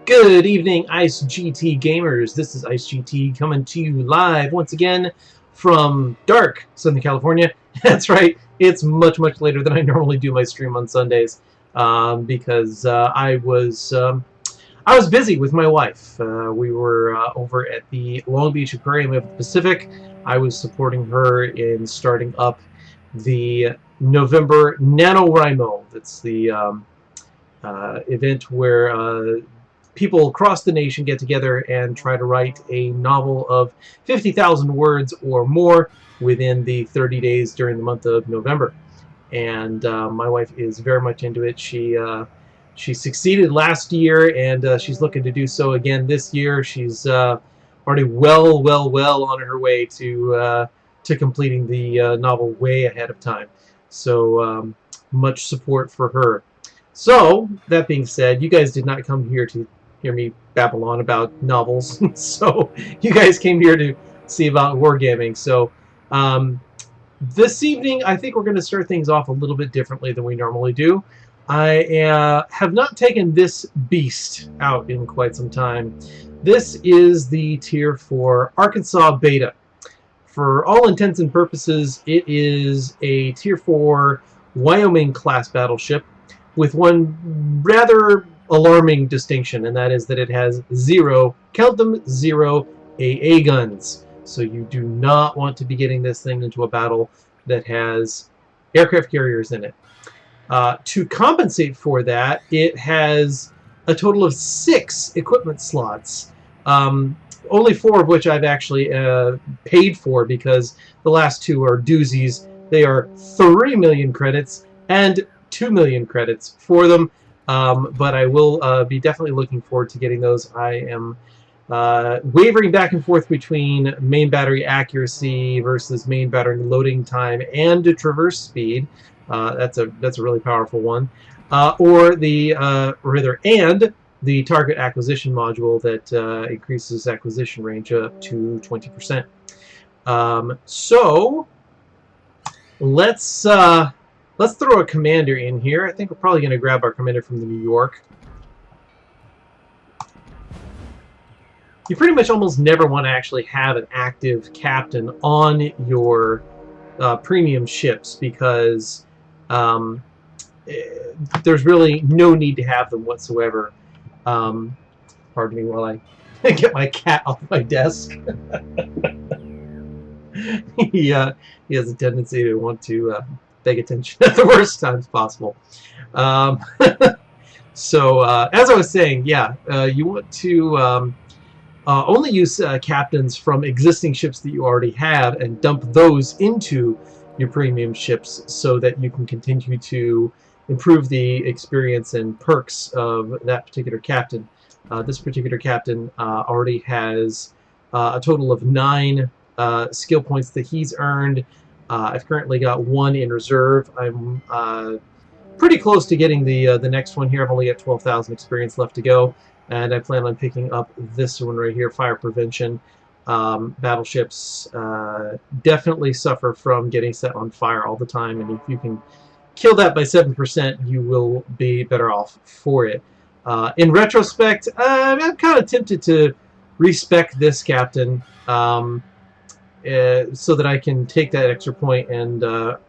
Good evening, Ice GT gamers. This is Ice GT coming to you live once again from dark Southern California. That's right, it's much later than I normally do my stream on Sundays because I was busy with my wife. We were over at the Long Beach Aquarium of the Pacific. I was supporting her in starting up the November NaNoWriMo. That's the event where people across the nation get together and try to write a novel of 50,000 words or more within the 30 days during the month of November. And my wife is very much into it. She succeeded last year, and she's looking to do so again this year. She's already well on her way to completing the novel way ahead of time. So much support for her. So that being said, you guys did not come here to hear me babble on about novels. So you guys came here to see about wargaming. So this evening, I think we're going to start things off a little bit differently than we normally do. I have not taken this beast out in quite some time. This is the Tier 4 Arkansas Beta. For all intents and purposes, it is a Tier 4 Wyoming class battleship with one rather alarming distinction, and that is that it has zero, count them, zero AA guns. So you do not want to be getting this thing into a battle that has aircraft carriers in it. To compensate for that, it has a total of 6 equipment slots, only 4 of which I've actually paid for because the last 2 are doozies. They are 3 million credits and 2 million credits for them, but I will be definitely looking forward to getting those. I am wavering back and forth between main battery accuracy versus main battery loading time and traverse speed. That's a really powerful one, or the the target acquisition module that increases acquisition range up to 20%. So let's throw a commander in here. I think we're probably going to grab our commander from the New York. You pretty much almost never want to actually have an active captain on your premium ships because there's really no need to have them whatsoever. Pardon me while I get my cat off my desk. He has a tendency to want to beg attention at the worst times possible. So as I was saying, yeah, you want to only use captains from existing ships that you already have and dump those into your premium ships so that you can continue to improve the experience and perks of that particular captain. This particular captain already has a total of 9 skill points that he's earned. I've currently got 1 in reserve. I'm pretty close to getting the next one here. I've only got 12,000 experience left to go, and I plan on picking up this one right here, Fire Prevention. Battleships definitely suffer from getting set on fire all the time, and if you can kill that by 7%, you will be better off for it. In retrospect, I'm kind of tempted to respec this captain so that I can take that extra point and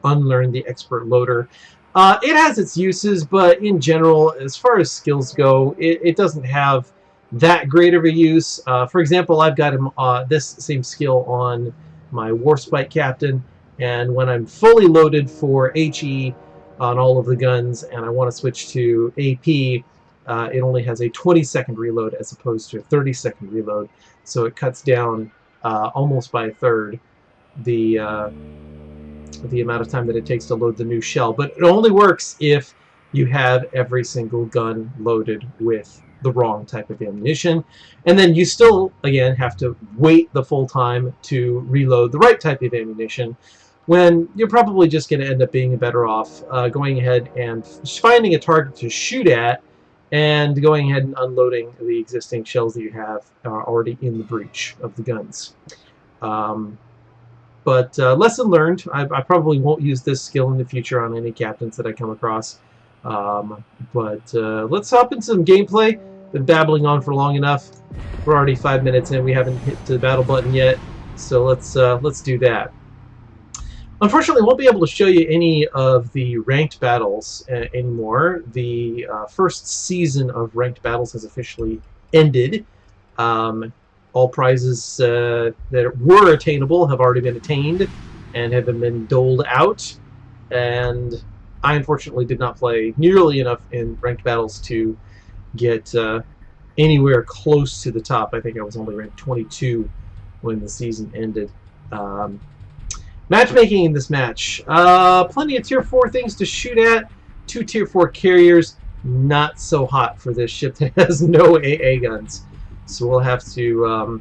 unlearn the expert loader. It has its uses, but in general, as far as skills go, it doesn't have that great of a use. For example, I've got him this same skill on my Warspite captain, and when I'm fully loaded for HE on all of the guns and I want to switch to AP, it only has a 20-second reload as opposed to a 30-second reload, so it cuts down almost by a third the amount of time that it takes to load the new shell. But it only works if you have every single gun loaded with the wrong type of ammunition, and then you still again have to wait the full time to reload the right type of ammunition, when you're probably just going to end up being better off going ahead and finding a target to shoot at and going ahead and unloading the existing shells that you have already in the breech of the guns. But lesson learned, I probably won't use this skill in the future on any captains that I come across. But let's hop into some gameplay. been babbling on for long enough. We're already 5 minutes in. We haven't hit the battle button yet, so let's do that. Unfortunately, won't be able to show you any of the ranked battles anymore. The first season of ranked battles has officially ended. All prizes that were attainable have already been attained and have been doled out. And I unfortunately did not play nearly enough in ranked battles to get anywhere close to the top. I think I was only ranked 22 when the season ended. Matchmaking in this match. Plenty of tier 4 things to shoot at. 2 tier 4 carriers. Not so hot for this ship that has no AA guns. So we'll have to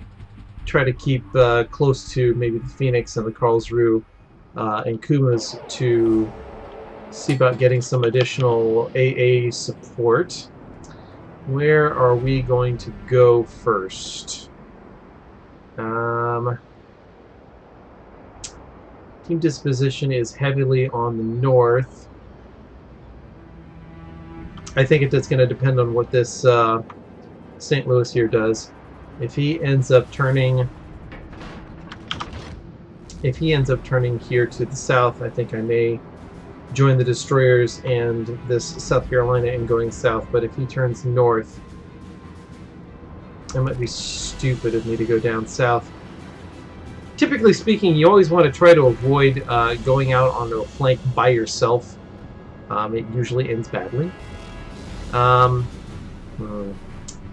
try to keep close to maybe the Phoenix and the Karlsruhe and Kumas to see about getting some additional AA support. Where are we going to go first? Team disposition is heavily on the north. I think it's going to depend on what this St. Louis here does. If he ends up turning here to the south, I think I may join the destroyers and this South Carolina and going south. But if he turns north, it might be stupid of me to go down south. Typically speaking, you always want to try to avoid going out onto a flank by yourself. It usually ends badly.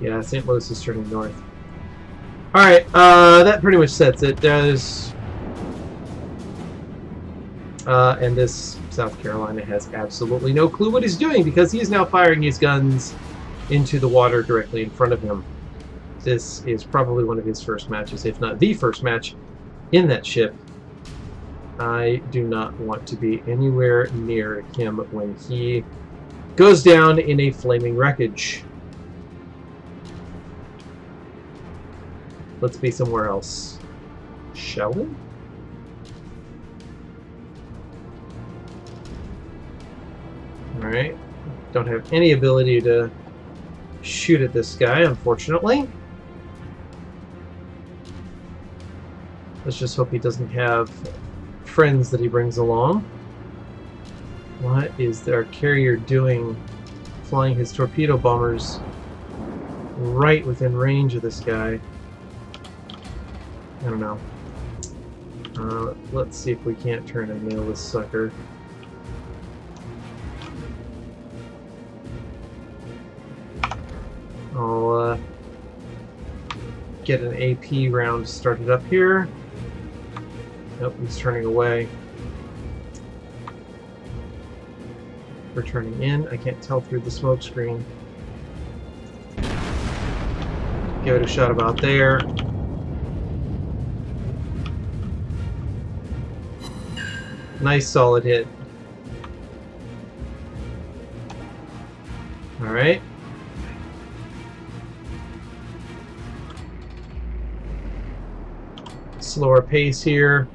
Yeah, St. Louis is turning north. Alright, that pretty much sets it. And this South Carolina has absolutely no clue what he's doing because he is now firing his guns into the water directly in front of him. This is probably one of his first matches, if not the first match in that ship. I do not want to be anywhere near him when he goes down in a flaming wreckage. Let's be somewhere else, shall we? Alright, don't have any ability to shoot at this guy, unfortunately. Let's just hope he doesn't have friends that he brings along. What is our carrier doing, flying his torpedo bombers right within range of this guy? I don't know. Let's see if we can't turn and nail this sucker. I'll get an AP round started up here. Nope, he's turning away. We're turning in. I can't tell through the smoke screen. Give it a shot about there. Nice solid hit. Alright. Slower pace here.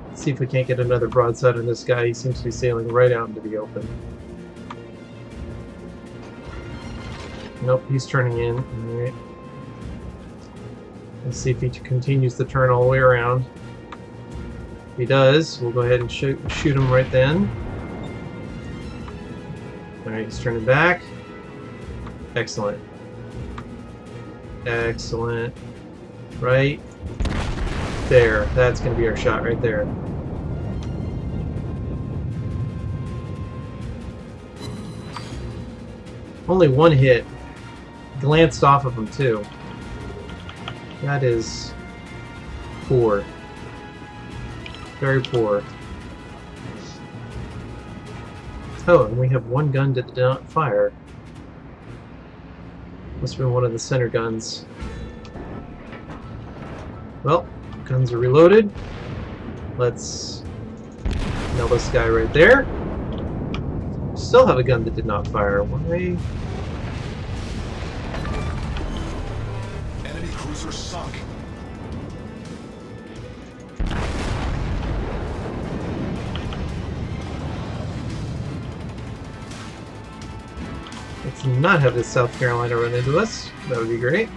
Let's see if we can't get another broadside on this guy. He seems to be sailing right out into the open. Nope, he's turning in. Alright. Let's see if he continues the turn all the way around. If he does, we'll go ahead and shoot him right then. Alright, he's turning back. Excellent. Excellent. Right there. That's going to be our shot right there. Only one hit. Glanced off of him too. That is poor. Very poor. Oh, and we have one gun that did not fire. Must have been one of the center guns. Well, guns are reloaded. Let's nail this guy right there. Still have a gun that did not fire. Why? Enemy cruiser sunk. It's not have this South Carolina run into us. That would be great.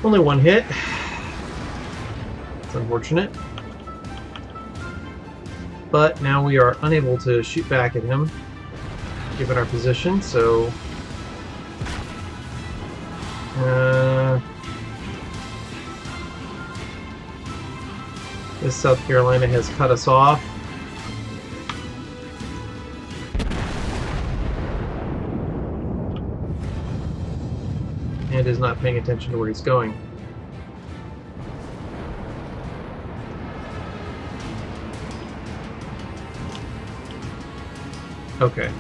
Only one hit. It's unfortunate. But now we are unable to shoot back at him, given our position, so... this South Carolina has cut us off. And is not paying attention to where he's going. Okay.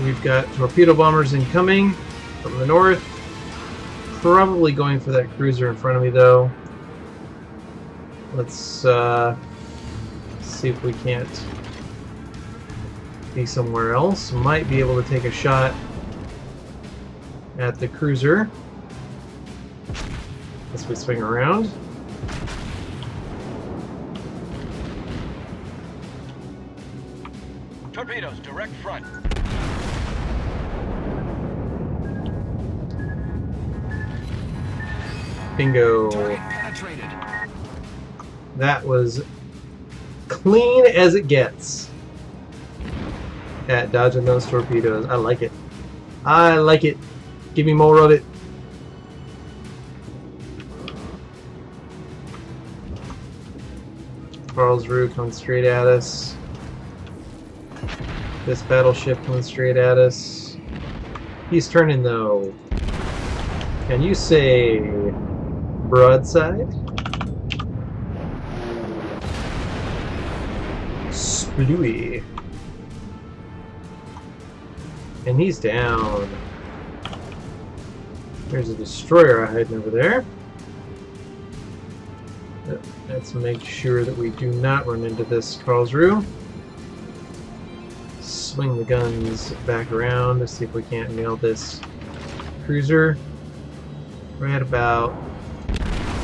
We've got torpedo bombers incoming from the north. Probably going for that cruiser in front of me, though. Let's see if we can't be somewhere else. Might be able to take a shot at the cruiser as we swing around. Torpedoes, direct front. Bingo. Target penetrated. That was clean as it gets at dodging those torpedoes. I like it. I like it. Give me more of it. Karlsruhe coming straight at us. This battleship coming straight at us. He's turning though. Can you say broadside? Splooey. And he's down. There's a destroyer hiding over there. Let's make sure that we do not run into this Karlsruhe. Swing the guns back around to see if we can't nail this cruiser. Right about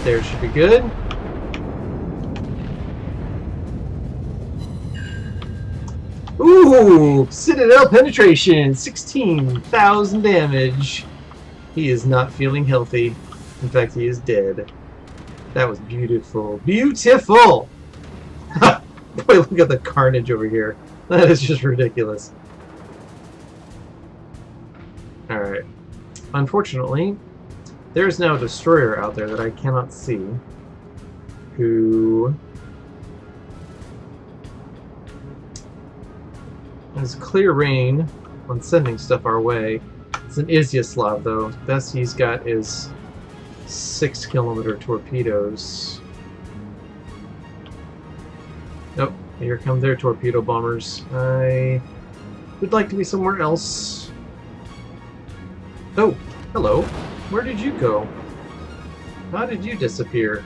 there should be good. Ooh! Citadel penetration! 16,000 damage. He is not feeling healthy. In fact, he is dead. That was beautiful. Beautiful! Boy, look at the carnage over here. That is just ridiculous. Alright. Unfortunately, there's now a destroyer out there that I cannot see who has clear reign on sending stuff our way. It's an Izyaslav, though. The best he's got is 6-kilometer torpedoes. Nope, here come their torpedo bombers. I would like to be somewhere else. Oh, hello. Where did you go? How did you disappear?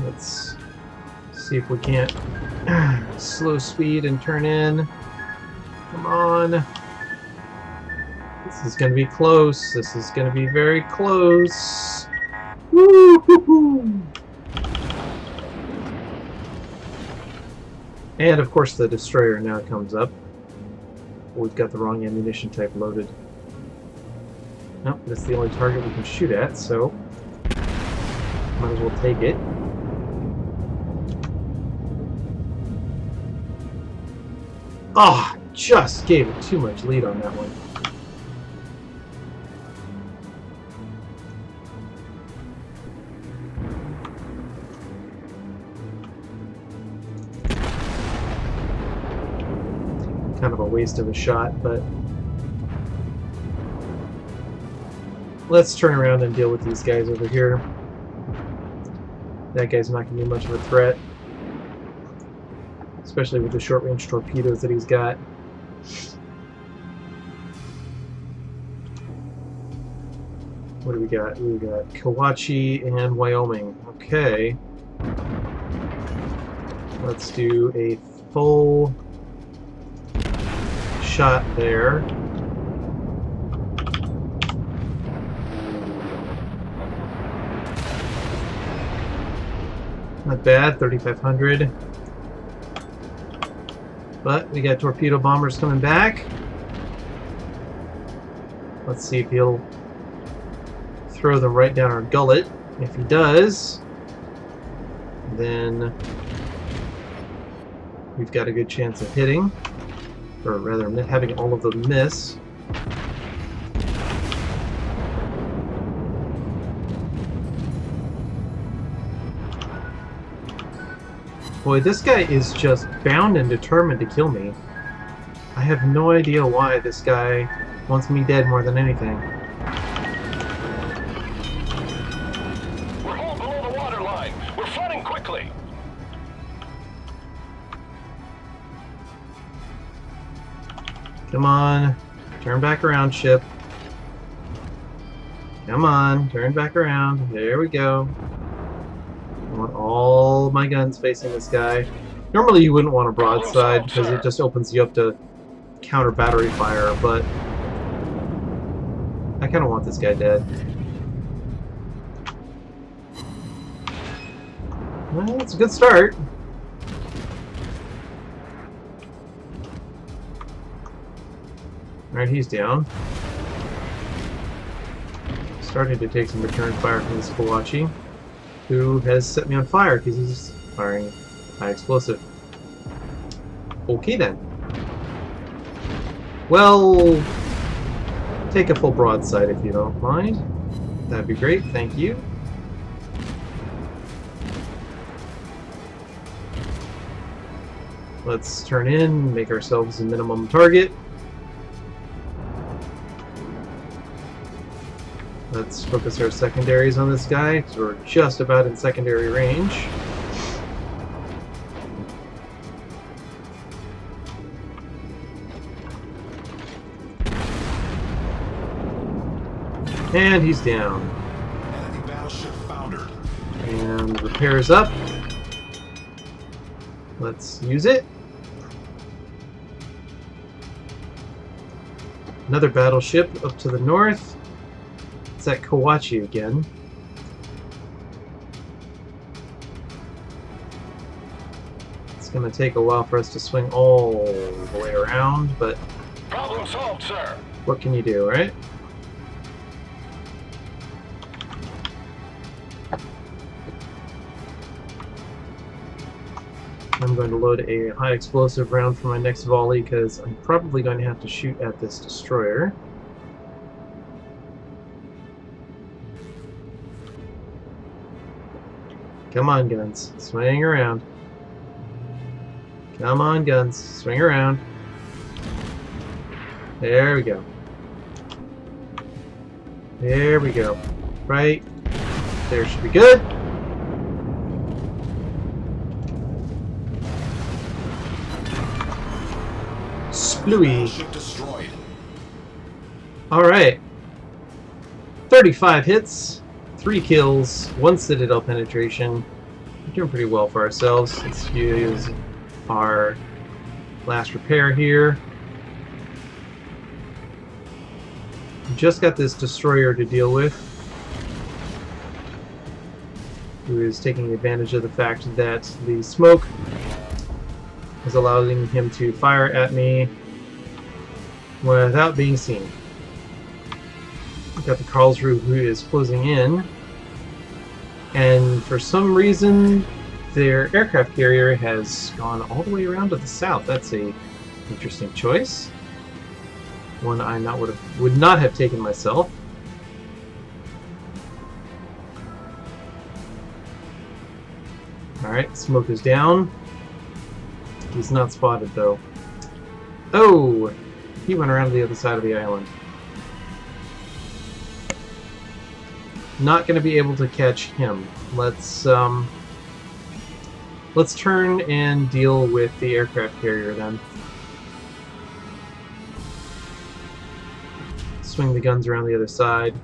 Let's see if we can't slow speed and turn in. Come on. This is going to be close. This is going to be very close. Woo-hoo-hoo. And of course the destroyer now comes up. We've got the wrong ammunition type loaded. Nope, that's the only target we can shoot at, so might as well take it. Oh, just gave it too much lead on that one. Kind of a waste of a shot, but let's turn around and deal with these guys over here. That guy's not going to be much of a threat. Let's especially with the short-range torpedoes that he's got. What do we got? We got Kawachi and Wyoming. Okay. Let's do a full shot there. Not bad, 3,500. But we got torpedo bombers coming back. Let's see if he'll throw them right down our gullet. If he does, then we've got a good chance of hitting, or rather having all of them miss. Boy, this guy is just bound and determined to kill me. I have no idea why this guy wants me dead more than anything. We're all below the water line. We're flooding quickly. Come on, turn back around, ship. Come on, turn back around. There we go. I want all my guns facing this guy. Normally you wouldn't want a broadside because it just opens you up to counter battery fire, but I kind of want this guy dead. Well, it's a good start. Alright, he's down. Starting to take some return fire from this Kawachi, who has set me on fire because he's firing high explosive. Okay then. Well, take a full broadside if you don't mind. That'd be great, thank you. Let's turn in, make ourselves a minimum target. Let's focus our secondaries on this guy, because we're just about in secondary range. And he's down. Enemy battleship foundered. And repairs up. Let's use it. Another battleship up to the north. It's at Kawachi again. It's going to take a while for us to swing all the way around, but Problem solved, sir. what can you do, right? I'm going to load a high explosive round for my next volley because I'm probably going to have to shoot at this destroyer. Come on, guns. Swing around. Come on, guns. Swing around. There we go. There we go. Right there should be good. Splooey. Battleship destroyed. Alright. 35 hits, 3 kills, 1 citadel penetration. We're doing pretty well for ourselves. Let's use our last repair here. We just got this destroyer to deal with, who is taking advantage of the fact that the smoke is allowing him to fire at me without being seen. We've got the Karlsruhe who is closing in, and for some reason their aircraft carrier has gone all the way around to the south. That's a interesting choice. One I would not have taken myself. Alright, smoke is down. He's not spotted though. Oh! He went around to the other side of the island. Not going to be able to catch him. Let's Let's turn and deal with the aircraft carrier then. Swing the guns around the other side.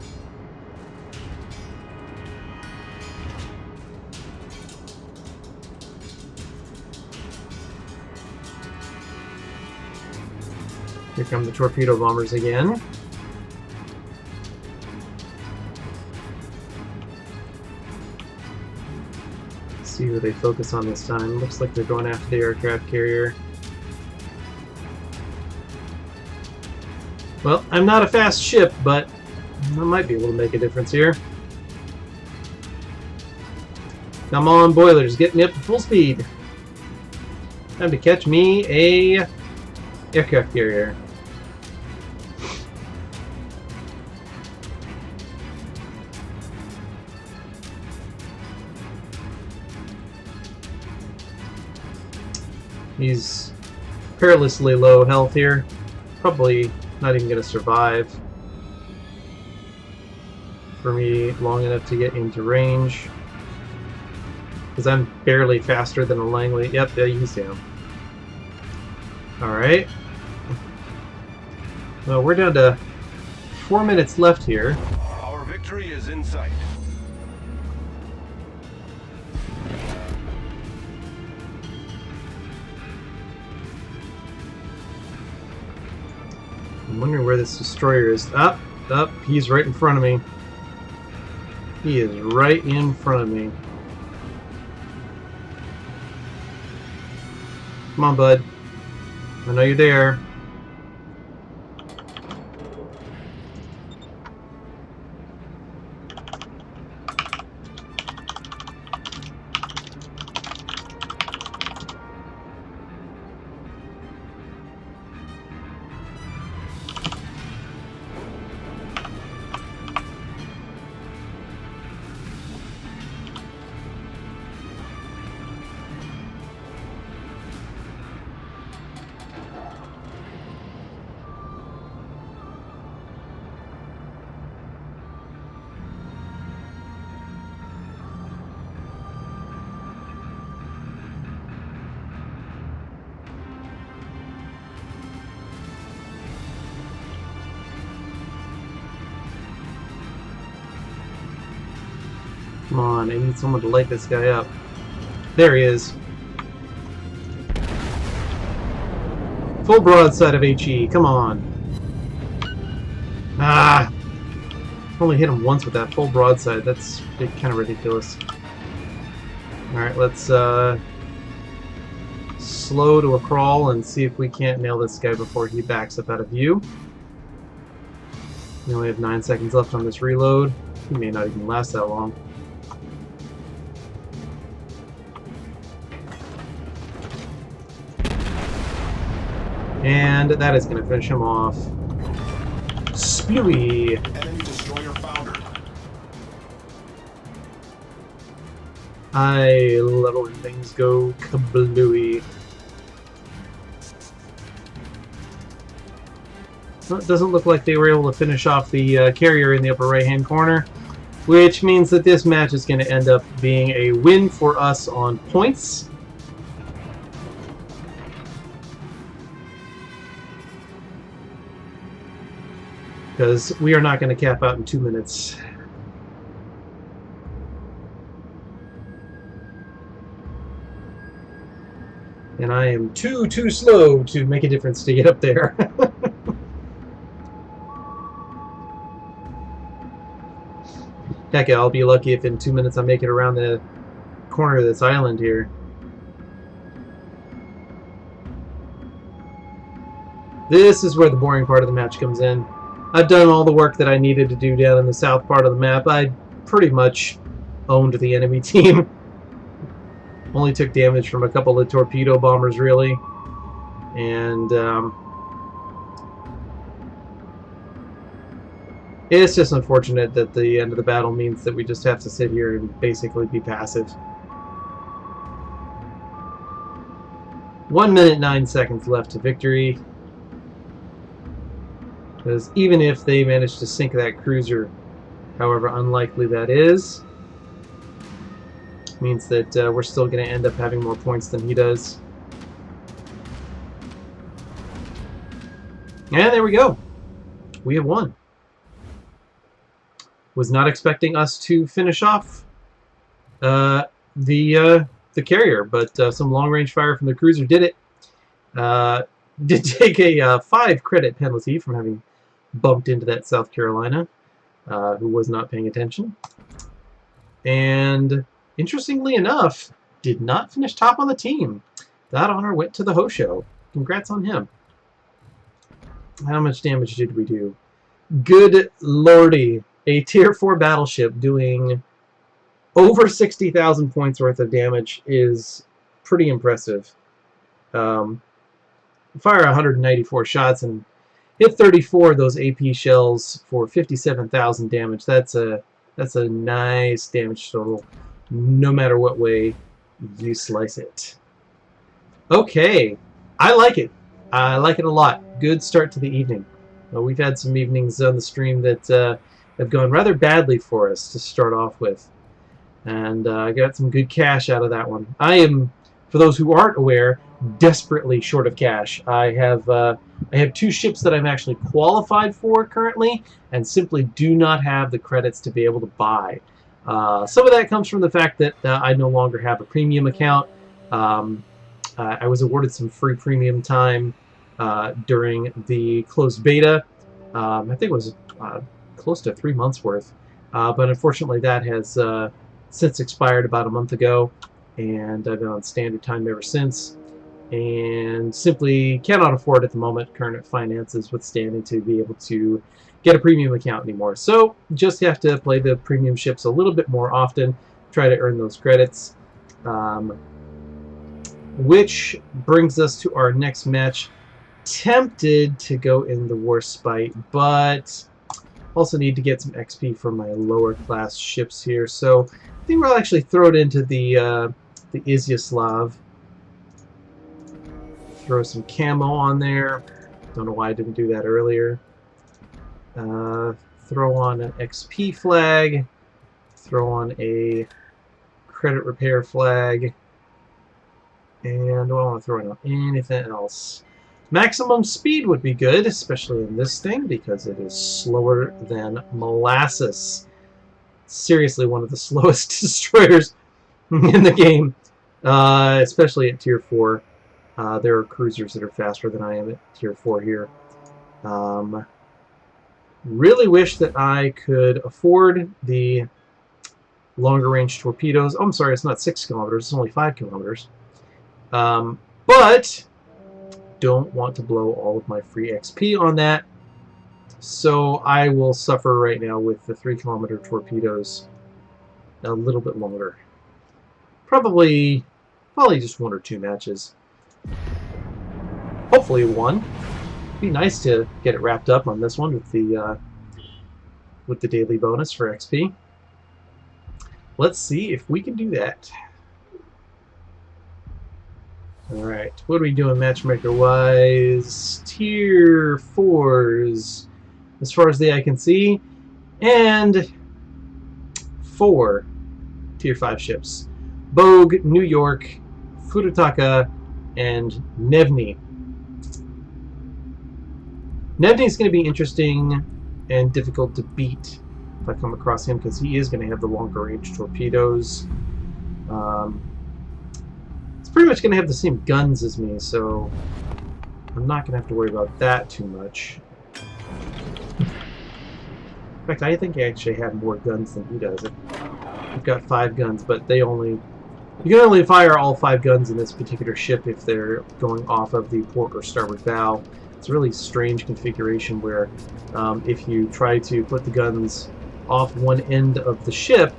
Here come the torpedo bombers again. Let's see who they focus on this time. Looks like they're going after the aircraft carrier. Well, I'm not a fast ship, but I might be able to make a difference here. Come on, boilers, get me up to full speed. Time to catch me a aircraft carrier. He's perilously low health here. Probably not even going to survive for me long enough to get into range. Because I'm barely faster than a Langley. Yep, there you see him. Alright. Well, we're down to 4 minutes left here. Our victory is in sight. I'm wondering where this destroyer is. Up, he's right in front of me. He is right in front of me. Come on, bud. I know you're there. Come on, I need someone to light this guy up. There he is. Full broadside of HE, come on. Ah! Only hit him once with that full broadside, that's kind of ridiculous. Alright, let's slow to a crawl and see if we can't nail this guy before he backs up out of view. We only have 9 seconds left on this reload. He may not even last that long. And that is going to finish him off. Spewy! Enemy destroyer foundered. I love it when things go kablooey. Well, it doesn't look like they were able to finish off the carrier in the upper right-hand corner, which means that this match is going to end up being a win for us on points. Because we are not going to cap out in 2 minutes. And I am too slow to make a difference to get up there. Heck, I'll be lucky if in 2 minutes I make it around the corner of this island here. This is where the boring part of the match comes in. I've done all the work that I needed to do down in the south part of the map. I pretty much owned the enemy team. Only took damage from a couple of torpedo bombers, really. And it's just unfortunate that the end of the battle means that we just have to sit here and basically be passive. 1 minute 9 seconds left to victory. Because even if they manage to sink that cruiser, however unlikely that is, Means that we're still going to end up having more points than he does. And there we go. We have won. Was not expecting us to finish off the carrier, but some long-range fire from the cruiser did it. Did take a 5 credit penalty from having bumped into that South Carolina, who was not paying attention. And interestingly enough, did not finish top on the team. That honor went to the Hosho. Congrats on him. How much damage did we do? Good lordy. A tier 4 battleship doing over 60,000 points worth of damage is pretty impressive. Fire 194 shots and hit 34 of those AP shells for 57,000 damage. That's a nice damage total, no matter what way you slice it. Okay, I like it. I like it a lot. Good start to the evening. We've had some evenings on the stream that have gone rather badly for us to start off with. And I got some good cash out of that one. I am, for those who aren't aware, desperately short of cash. I have 2 ships that I'm actually qualified for currently, and simply do not have the credits to be able to buy. Some of that comes from the fact that I no longer have a premium account. I was awarded some free premium time during the closed beta. I think it was close to 3 months worth, but unfortunately that has since expired about a month ago, and I've been on standard time ever since, and simply cannot afford at the moment, current finances withstanding, to be able to get a premium account anymore. So just have to play the premium ships a little bit more often, try to earn those credits, which brings us to our next match. Tempted to go in the War Spite, but also need to get some XP for my lower class ships here, so I think we'll actually throw it into the Izyaslav. Throw some camo on there. Don't know why I didn't do that earlier. Throw on an XP flag. Throw on a credit repair flag. And do I want to throw in anything else? Maximum speed would be good, especially in this thing, because it is slower than molasses. Seriously, one of the slowest destroyers in the game, especially at Tier 4. There are cruisers that are faster than I am at Tier 4 here. Really wish that I could afford the longer range torpedoes. Oh, I'm sorry, it's not 6 kilometers, it's only 5 kilometers. But don't want to blow all of my free XP on that, so I will suffer right now with the 3-kilometer torpedoes a little bit longer. Probably just 1 or 2 matches. Hopefully 1. Be nice to get it wrapped up on this one with the daily bonus for XP. Let's see if we can do that. Alright, what are we doing matchmaker-wise? Tier 4s, as far as the eye can see, and 4 Tier 5 ships. Bogue, New York, Furutaka, and Nevny. Nevny's going to be interesting and difficult to beat if I come across him, because he is going to have the longer range torpedoes. Pretty much going to have the same guns as me, so I'm not going to have to worry about that too much. In fact, I think I actually have more guns than he does. I've got 5 guns, but they only... You can only fire all 5 guns in this particular ship if they're going off of the port or starboard bow. It's a really strange configuration where if you try to put the guns off one end of the ship,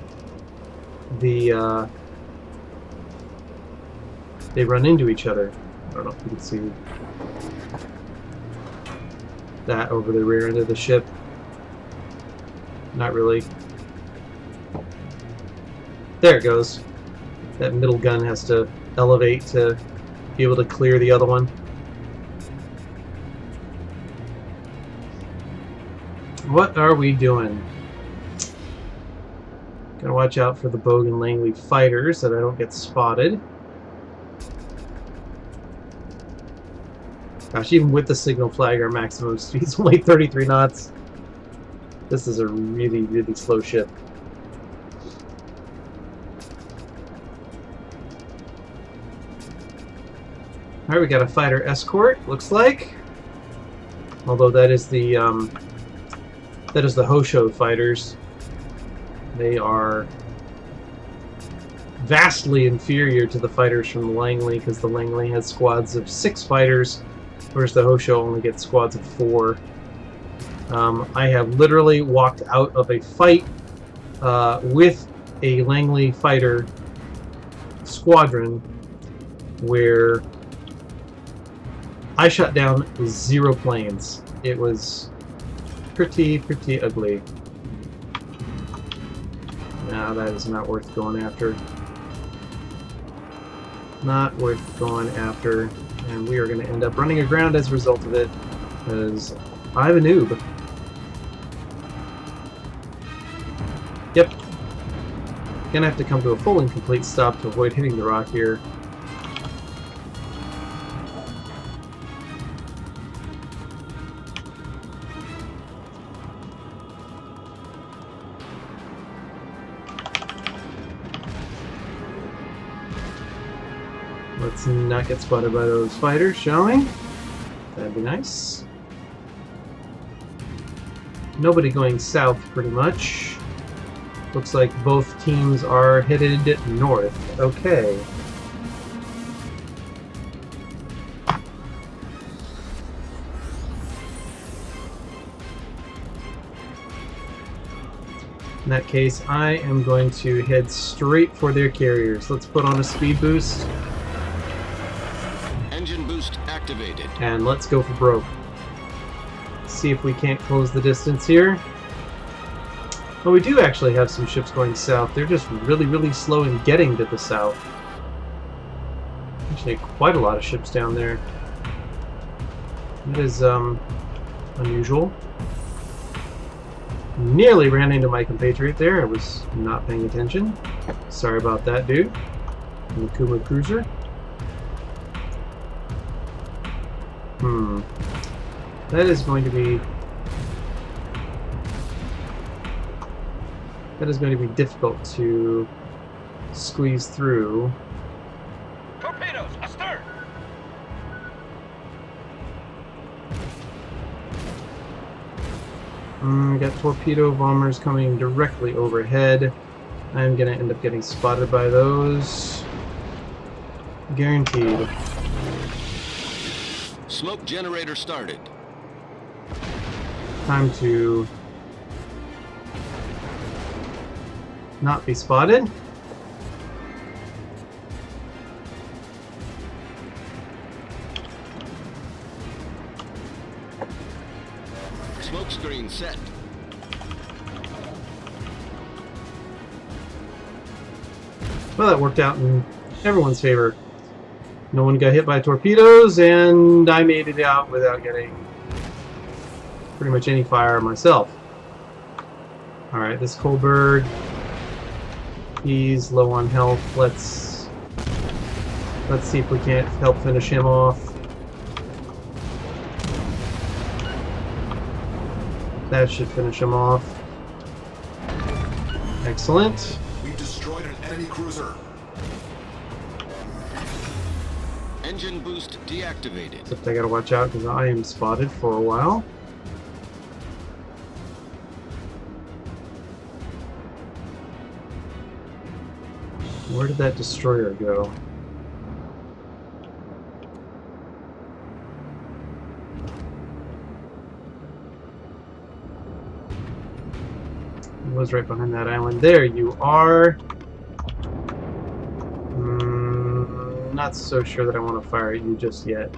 they run into each other. I don't know if you can see that over the rear end of the ship. Not really. There it goes. That middle gun has to elevate to be able to clear the other one. What are we doing? Gotta watch out for the Bogue and Langley fighters so that I don't get spotted. Gosh, even with the signal flag, our maximum speed's only 33 knots. This is a really, really slow ship. Alright, we got a fighter escort, looks like. Although that is the Hosho fighters. They are vastly inferior to the fighters from the Langley, because the Langley has squads of 6 fighters, whereas the Hosho only gets squads of 4. I have literally walked out of a fight with a Langley fighter squadron where I shot down 0 planes. It was pretty ugly. Now that is not worth going after. Not worth going after. And we are going to end up running aground as a result of it, because I'm a noob. Yep. Gonna have to come to a full and complete stop to avoid hitting the rock here. Let's not get spotted by those fighters, shall we? That'd be nice. Nobody going south, pretty much. Looks like both teams are headed north. Okay. In that case, I am going to head straight for their carriers. Let's put on a speed boost. Engine boost activated. And let's go for broke. See if we can't close the distance here. Well, we do actually have some ships going south. They're just really slow in getting to the south. Actually, quite a lot of ships down there. That is unusual. Nearly ran into my compatriot there. I was not paying attention. Sorry about that, dude. Nakuma Cruiser. That is going to be difficult to squeeze through. Torpedoes, astern! Got torpedo bombers coming directly overhead. I'm gonna end up getting spotted by those. Guaranteed. Smoke generator started. Time to not be spotted. Smoke screen set. Well, that worked out in everyone's favor. No one got hit by torpedoes, and I made it out without getting pretty much any fire myself. Alright, this Kohlberg, he's low on health. Let's see if we can't help finish him off. That should finish him off. Excellent. We've destroyed an enemy cruiser. Engine boost deactivated. Except I gotta watch out because I am spotted for a while. Where did that destroyer go? It was right behind that island. There you are. Not so sure that I want to fire at you just yet.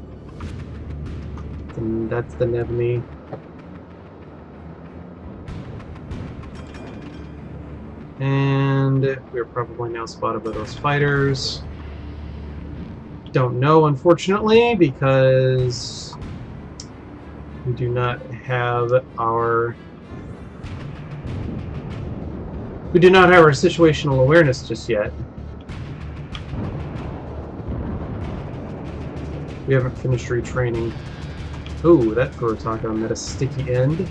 And that's the Nebony. And we're probably now spotted by those fighters. Don't know, unfortunately, because we do not have our We do not have our situational awareness just yet. We haven't finished retraining. Oh, that Kurotaka met a sticky end.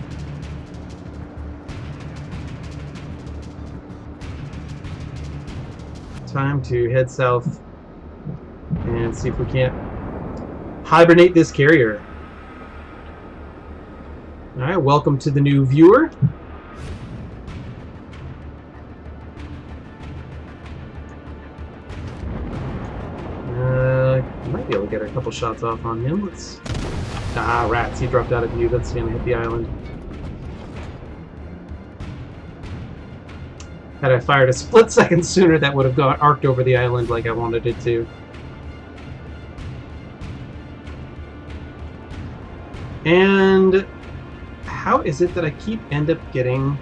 Time to head south and see if we can't hibernate this carrier. Alright, welcome to the new viewer. Might be able to get a couple shots off on him. Let's... Ah, rats, he dropped out of view. That's gonna hit the island. Had I fired a split second sooner, that would have got arced over the island like I wanted it to. And how is it that I end up getting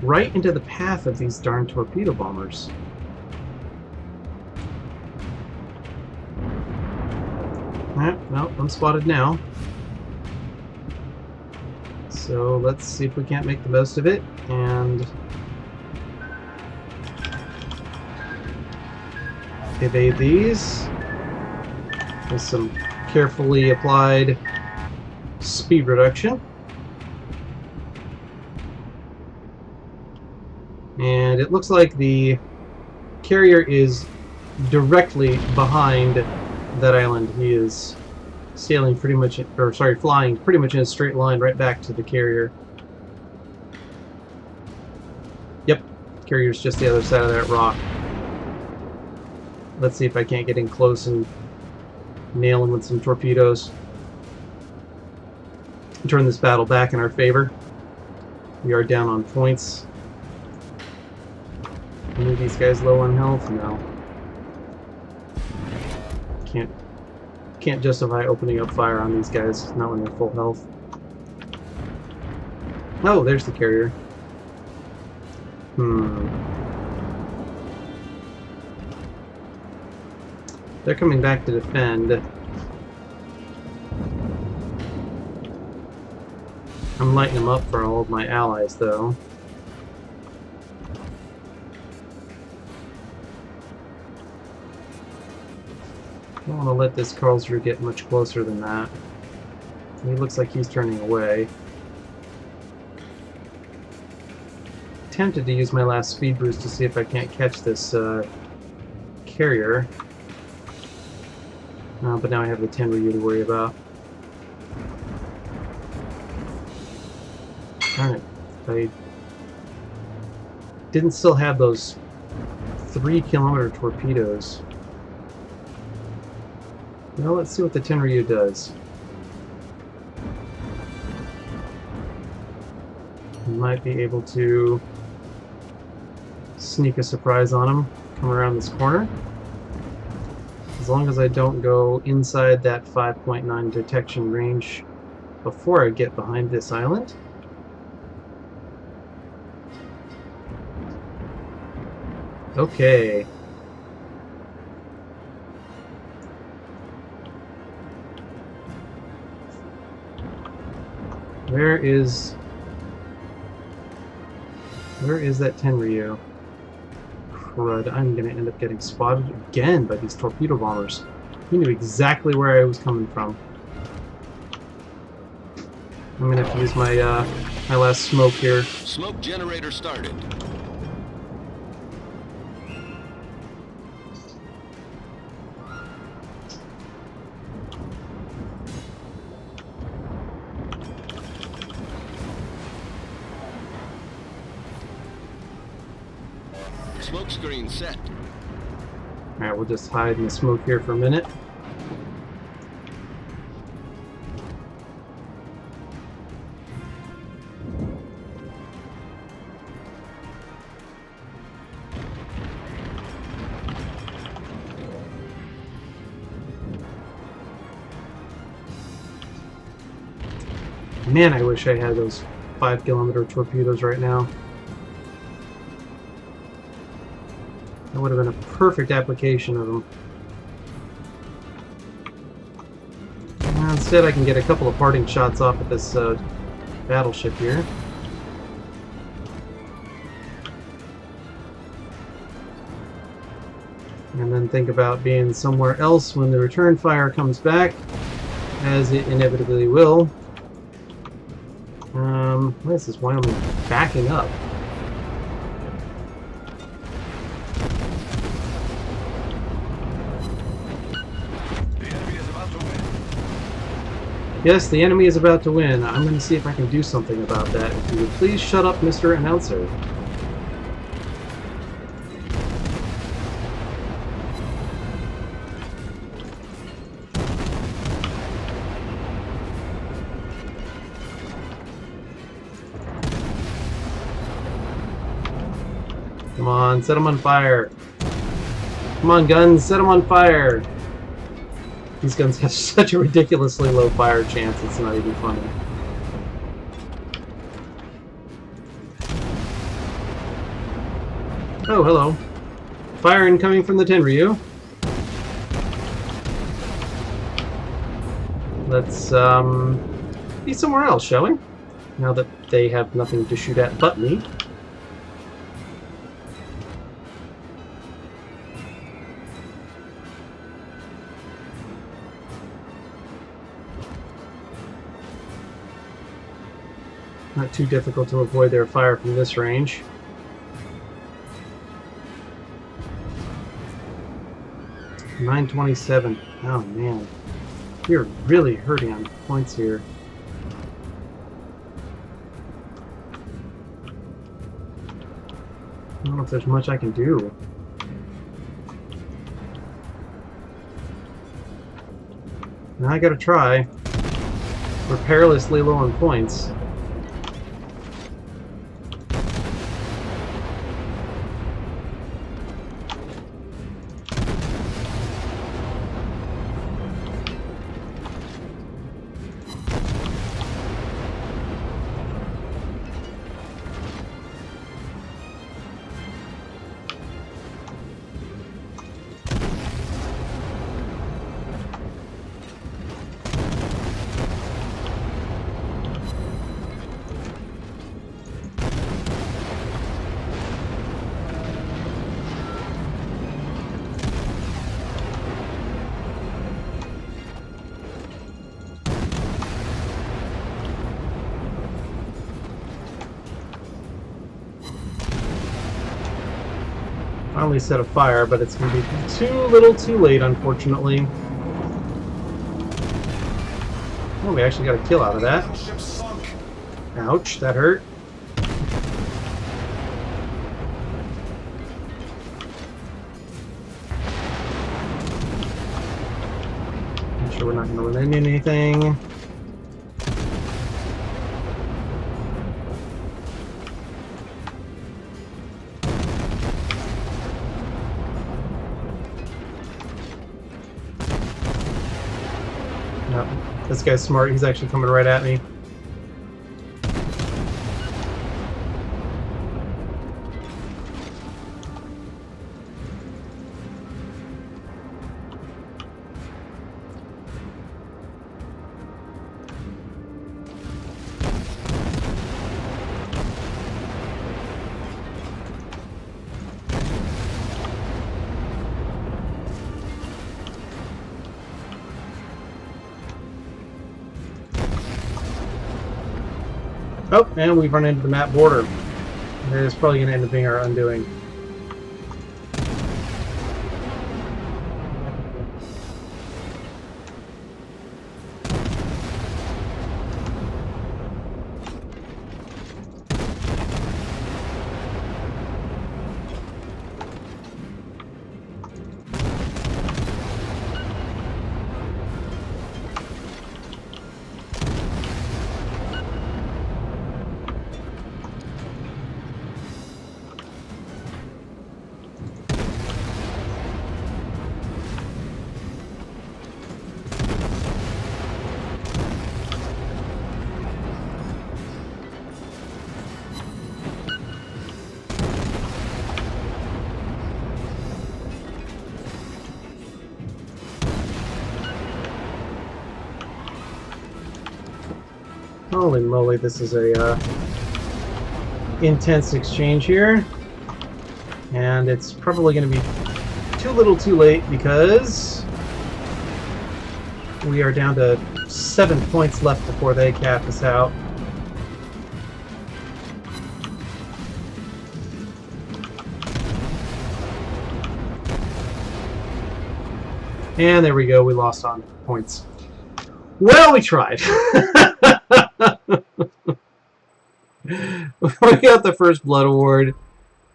right into the path of these darn torpedo bombers? Well, I'm spotted now. So let's see if we can't make the most of it and evade these with some carefully applied speed reduction. And it looks like the carrier is directly behind that island. He is sailing pretty much, or sorry, flying pretty much in a straight line right back to the carrier. Yep, carrier's just the other side of that rock. Let's see if I can't get in close and nail him with some torpedoes. Turn this battle back in our favor. We are down on points. Any of these guys low on health? No. Can't justify opening up fire on these guys, not when they're full health. Oh, there's the carrier. They're coming back to defend. I'm lighting them up for all of my allies, though. I don't want to let this Karlsruhe get much closer than that. He looks like he's turning away. Tempted to use my last speed boost to see if I can't catch this carrier. But now I have the Tenryu to worry about. Alright, if I didn't still have those 3-kilometer torpedoes. Well, let's see what the Tenryu does. We might be able to sneak a surprise on him, come around this corner. As long as I don't go inside that 5.9 detection range before I get behind this island. Okay. Where is that Tenryu? Crud, I'm gonna end up getting spotted again by these torpedo bombers. He knew exactly where I was coming from. I'm gonna have to use my my last smoke here. Smoke generator started. Smoke screen set. Alright, we'll just hide in the smoke here for a minute. Man, I wish I had those 5-kilometer torpedoes right now. That would have been a perfect application of them. Instead, I can get a couple of parting shots off at this battleship here. And then think about being somewhere else when the return fire comes back, as it inevitably will. Why is this Wyoming backing up? The enemy is about to win. Yes, the enemy is about to win. I'm going to see if I can do something about that. If you would please shut up, Mr. Announcer. Come on, set them on fire. Come on, guns, set them on fire. These guns have such a ridiculously low fire chance, it's not even funny. Oh, hello. Fire incoming from the Tenryu. Let's, be somewhere else, shall we? Now that they have nothing to shoot at but me. Not too difficult to avoid their fire from this range. $927. Oh man. You're really hurting on points here. I don't know if there's much I can do. Now I gotta try. We're perilously low on points. Finally set a fire, but it's going to be too little too late, unfortunately. Oh, we actually got a kill out of that. Ship sunk. Ouch, that hurt. I'm sure we're not going to win anything. No, this guy's smart. He's actually coming right at me. Oh, and we've run into the map border. It's probably going to end up being our undoing. Holy moly, this is a intense exchange here. And it's probably going to be too little too late because we are down to 7 points left before they cap us out. And there we go, we lost on points. Well, we tried. We got the first blood award.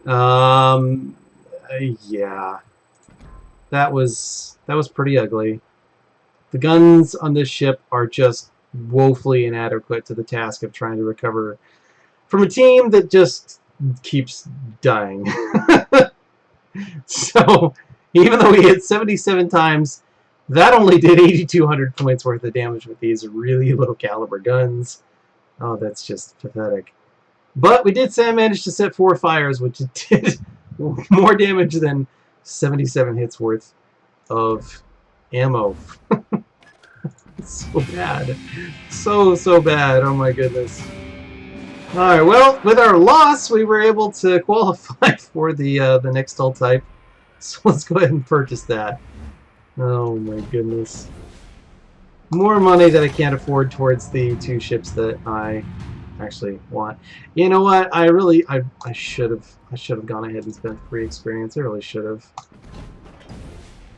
Yeah. That was pretty ugly. The guns on this ship are just woefully inadequate to the task of trying to recover from a team that just keeps dying. So, even though we hit 77 times, that only did 8,200 points worth of damage with these really low caliber guns. Oh, that's just pathetic. But we did manage to set 4 fires, which did more damage than 77 hits worth of ammo. So bad. So bad. Oh my goodness. Alright, well, with our loss, we were able to qualify for the next hull type. So let's go ahead and purchase that. Oh my goodness. More money that I can't afford towards the 2 ships that I actually want. You know what? I should have gone ahead and spent free experience. I really should have.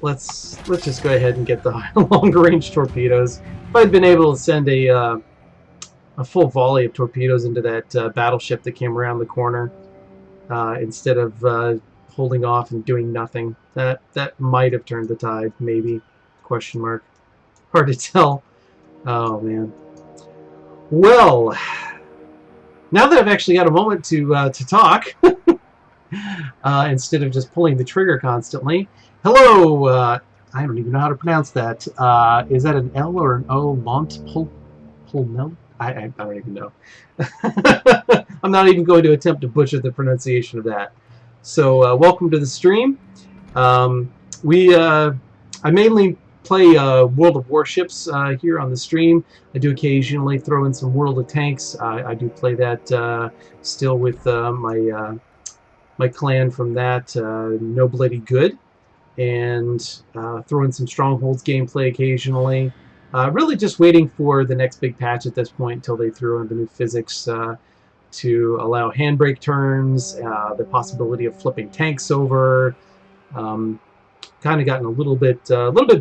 Let's just go ahead and get the longer range torpedoes. If I'd been able to send a full volley of torpedoes into that battleship that came around the corner instead of holding off and doing nothing, that might have turned the tide. Maybe? Question mark. Hard to tell. Oh man. Well, now that I've actually got a moment to talk, instead of just pulling the trigger constantly. Hello, I don't even know how to pronounce that. Is that an L or an O? Pulmel? I don't even know. I'm not even going to attempt to butcher the pronunciation of that. So, welcome to the stream. I mainly play World of Warships here on the stream. I do occasionally throw in some World of Tanks. I do play that still with my clan from that, No Bloody Good. And throw in some Strongholds gameplay occasionally. Really just waiting for the next big patch at this point until they throw in the new physics to allow handbrake turns, the possibility of flipping tanks over. Kind of gotten a little bit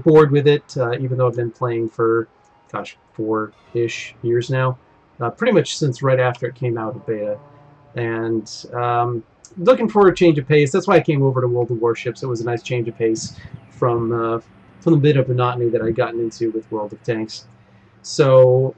bored with it, even though I've been playing for, gosh, 4-ish years now. Pretty much since right after it came out of beta. And looking for a change of pace. That's why I came over to World of Warships. It was a nice change of pace from the bit of monotony that I'd gotten into with World of Tanks. So,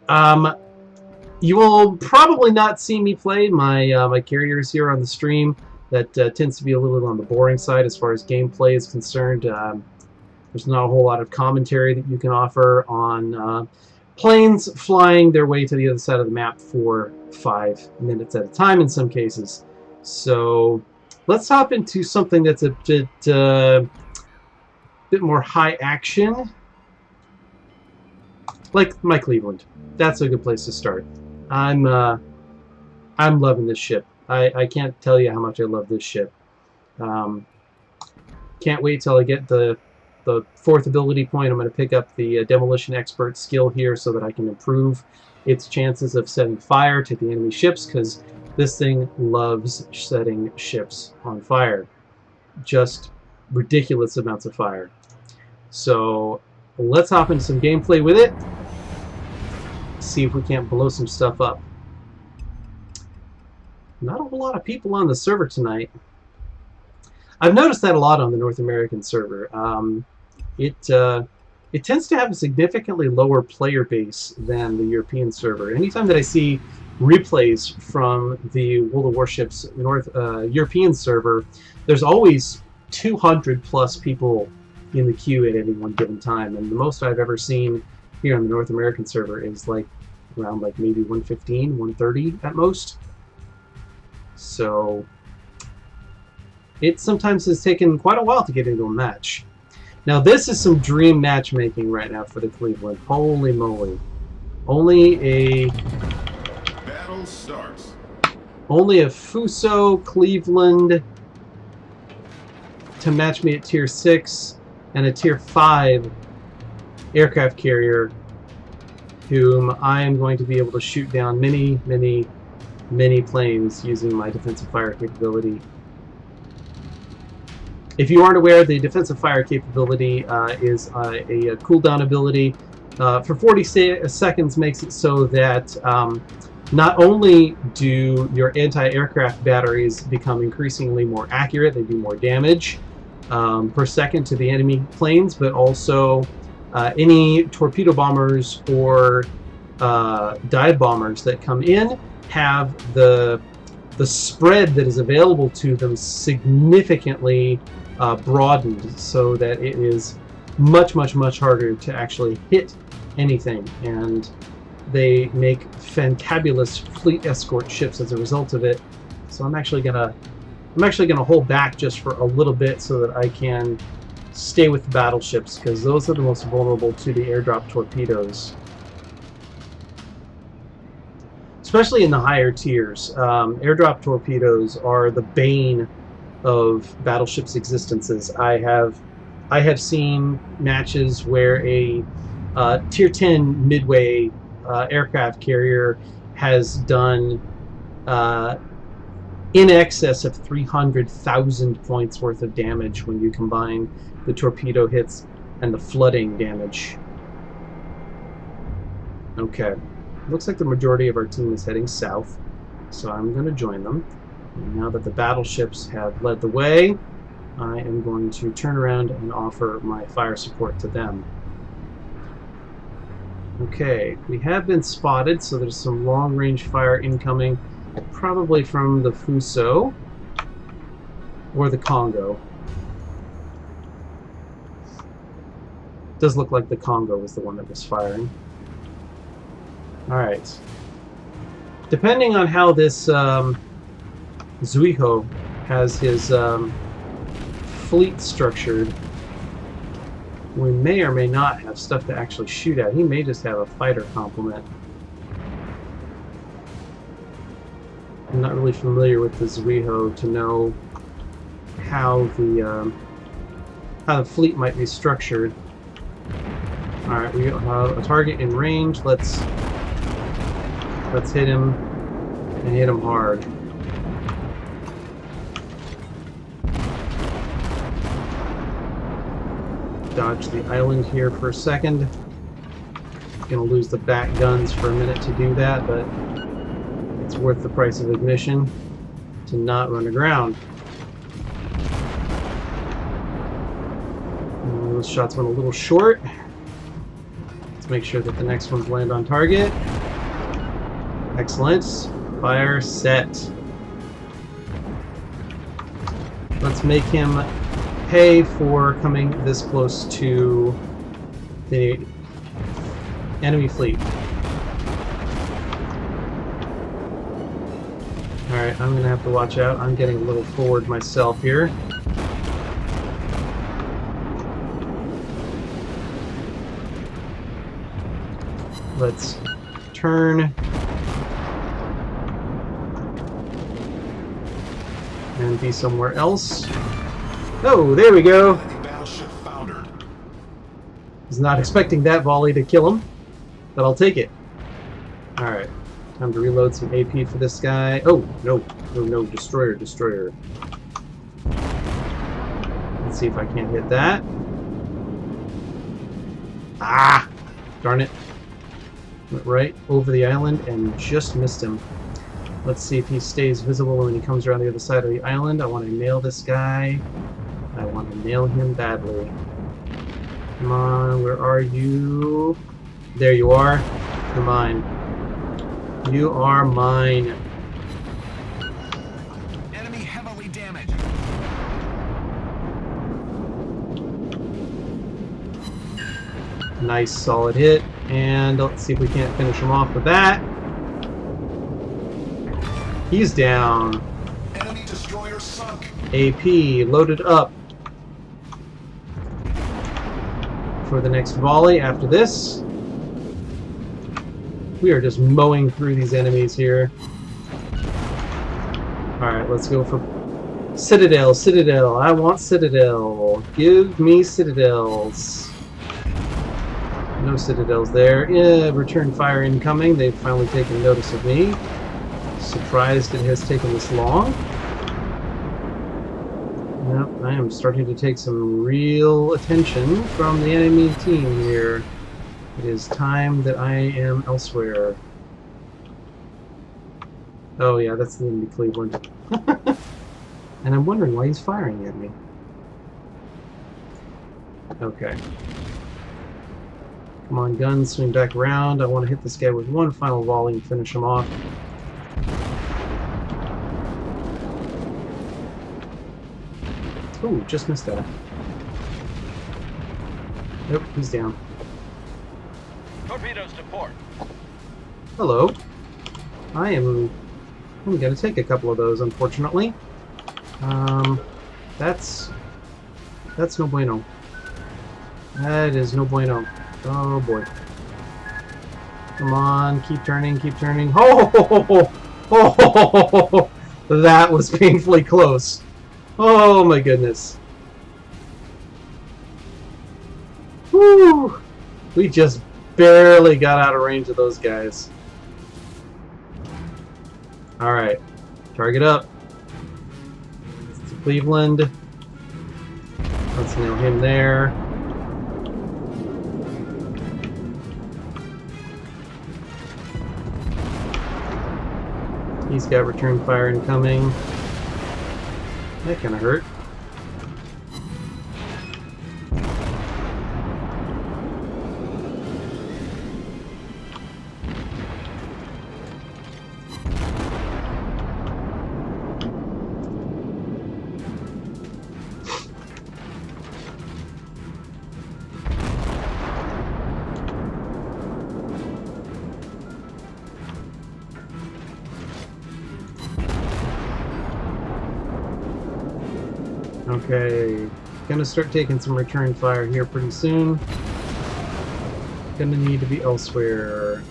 you will probably not see me play my carriers here on the stream. That tends to be a little on the boring side as far as gameplay is concerned. There's not a whole lot of commentary that you can offer on planes flying their way to the other side of the map for 5 minutes at a time in some cases. So let's hop into something that's a bit more high action, like my Cleveland. That's a good place to start. I'm loving this ship. I can't tell you how much I love this ship. Can't wait till I get the 4th ability point. I'm going to pick up the Demolition Expert skill here so that I can improve its chances of setting fire to the enemy ships, because this thing loves setting ships on fire. Just ridiculous amounts of fire. So let's hop into some gameplay with it. See if we can't blow some stuff up. Not a whole lot of people on the server tonight. I've noticed that a lot on the North American server. It tends to have a significantly lower player base than the European server. Anytime that I see replays from the World of Warships European server, there's always 200 plus people in the queue at any one given time, and the most I've ever seen here on the North American server is like around like maybe 115, 130 at most. So it sometimes has taken quite a while to get into a match. Now this is some dream matchmaking right now for the Cleveland. Holy moly. Only a Battle starts. Fuso Cleveland to match me at tier 6 and a tier 5 aircraft carrier whom I am going to be able to shoot down many, many, many planes using my defensive fire capability. If you aren't aware, the defensive fire capability is a cooldown ability. For 40 seconds makes it so that not only do your anti-aircraft batteries become increasingly more accurate, they do more damage per second to the enemy planes, but also any torpedo bombers or dive bombers that come in have the spread that is available to them significantly broadened, so that it is much, much, much harder to actually hit anything, and they make fantabulous fleet escort ships as a result of it. So I'm actually gonna hold back just for a little bit so that I can stay with the battleships, because those are the most vulnerable to the airdrop torpedoes, especially in the higher tiers. Airdrop torpedoes are the bane of battleships' existences. I have seen matches where a tier 10 midway aircraft carrier has done in excess of 300,000 points worth of damage when you combine the torpedo hits and the flooding damage. Okay, looks like the majority of our team is heading south, so I'm going to join them. And now that the battleships have led the way, I am going to turn around and offer my fire support to them. Okay, we have been spotted, so there's some long-range fire incoming, probably from the Fuso or the Congo. Does look like the Congo was the one that was firing. Alright. Depending on how this Zuiho has his fleet structured, we may or may not have stuff to actually shoot at. He may just have a fighter complement. I'm not really familiar with the Zuiho to know how the fleet might be structured. Alright, we have a target in range. Let's hit him, and hit him hard. Dodge the island here for a second. Gonna lose the back guns for a minute to do that, but it's worth the price of admission to not run aground. And those shots went a little short. Let's make sure that the next ones land on target. Excellent. Fire set. Let's make him pay for coming this close to the enemy fleet. Alright, I'm gonna have to watch out. I'm getting a little forward myself here. Let's turn and be somewhere else. Oh, there we go. Battleship foundered. Was not expecting that volley to kill him, but I'll take it. Alright, time to reload some AP for this guy. Oh, no, no, no, destroyer, destroyer. Let's see if I can't hit that. Ah! Darn it. Went right over the island and just missed him. Let's see if he stays visible when he comes around the other side of the island. I want to nail this guy. I want to nail him badly. Come on, where are you? There you are. You're mine. You are mine. Enemy heavily damaged. Nice solid hit. And let's see if we can't finish him off with that. He's down. Enemy destroyer sunk. AP loaded up for the next volley after this. We are just mowing through these enemies here. Alright, let's go for Citadel, Citadel. I want Citadel. Give me Citadels. No Citadels there. Yeah, return fire incoming. They've finally taken notice of me. Surprised it has taken this long. Yep, I am starting to take some real attention from the enemy team here. It is time that I am elsewhere. Oh yeah, that's the enemy Cleveland. And I'm wondering why he's firing at me. Okay. Come on, guns, swing back around. I want to hit this guy with one final volley and finish him off. Ooh, just missed that. Nope, he's down. Torpedoes to port. Hello. I'm gonna take a couple of those, unfortunately. That's no bueno. That is no bueno. Oh boy. Come on, keep turning, keep turning. Oh, that was painfully close. Oh my goodness. Whew. We just barely got out of range of those guys. Alright. Target up. It's Cleveland. Let's nail him there. He's got return fire incoming. That kind of hurt. Okay, gonna start taking some return fire here pretty soon. Gonna need to be elsewhere.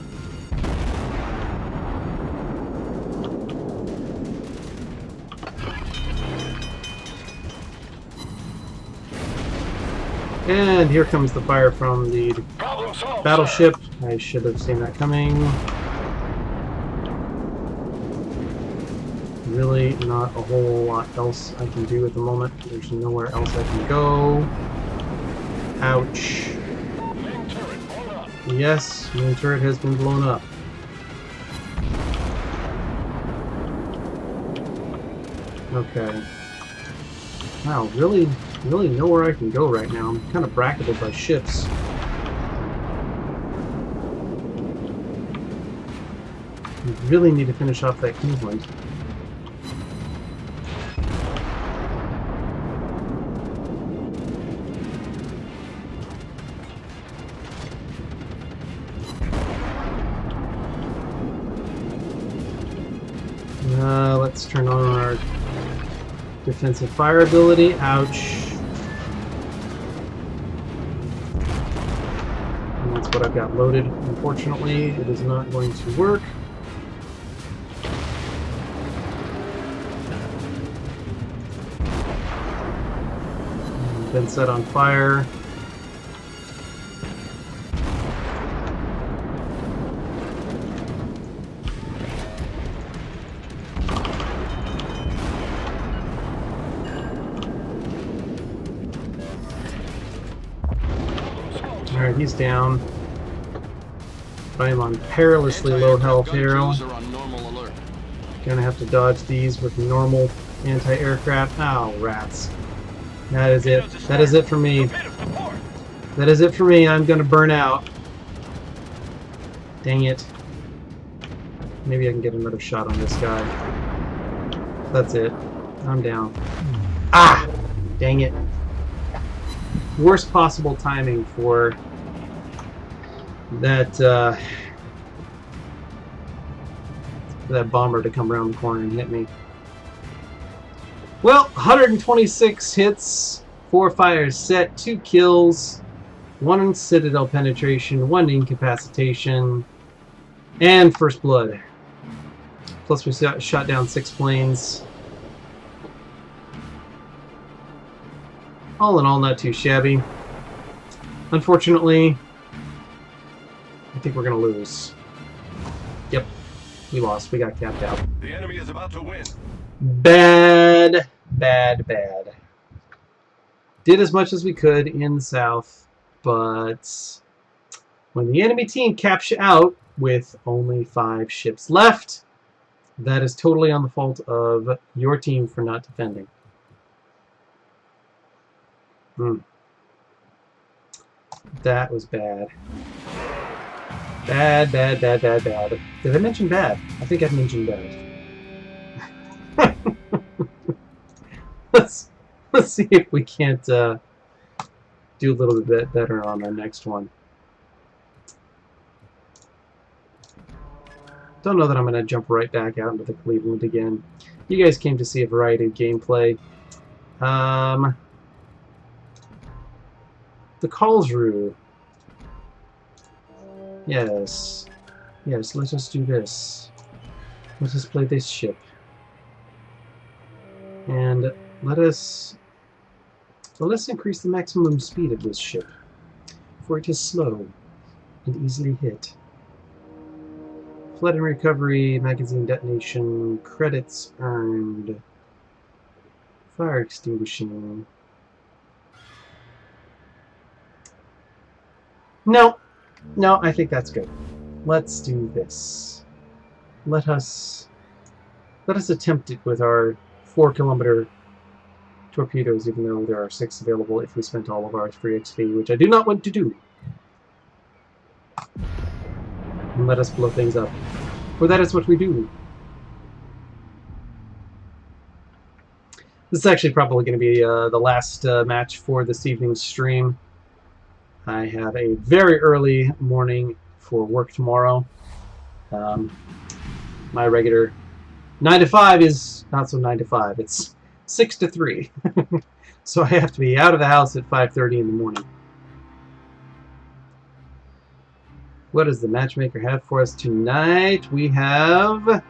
And here comes the fire from the Problem solved, battleship. I should have seen that coming. Really not a whole lot else I can do at the moment. There's nowhere else I can go. Ouch. Main turret blown up. Yes, main turret has been blown up. Okay. Wow, really nowhere I can go right now. I'm kind of bracketed by ships. I really need to finish off that Cleveland. Let's turn on our defensive fire ability. Ouch. And that's what I've got loaded. Unfortunately, it is not going to work. Been set on fire. Alright, he's down. I am on perilously low health here. Gonna have to dodge these with normal anti-aircraft. Oh, rats. That is it. That is it for me. That is it for me. I'm gonna burn out. Dang it. Maybe I can get another shot on this guy. That's it. I'm down. Ah! Dang it. Worst possible timing for that that bomber to come around the corner and hit me. Well, 126 hits, 4 fires set, 2 kills, 1 citadel penetration, 1 incapacitation, and first blood. Plus we shot down 6 planes. All in all, not too shabby. Unfortunately, I think we're going to lose. Yep, we lost. We got capped out. The enemy is about to win. Bad, bad, bad. Did as much as we could in the south, but when the enemy team caps you out with only 5 ships left, that is totally on the fault of your team for not defending. That was bad. Bad, bad, bad, bad, bad. Did I mention bad? I think I mentioned bad. let's see if we can't do a little bit better on our next one. Don't know that I'm going to jump right back out into the Cleveland again. You guys came to see a variety of gameplay. The Karlsruhe. Yes. Yes, let us do this. Let us play this ship. And let's increase the maximum speed of this ship, for it is slow and easily hit. Flood and recovery, magazine detonation, credits earned, fire extinguishing. No, I think that's good. Let's do this. Let us attempt it with our 4-kilometer torpedoes, even though there are 6 available if we spent all of our free XP, which I do not want to do. And let us blow things up. For that is what we do. This is actually probably going to be the last match for this evening's stream. I have a very early morning for work tomorrow. My regular 9 to 5 is not so 9 to 5. It's 6 to 3. So I have to be out of the house at 5:30 in the morning. What does the matchmaker have for us tonight? We have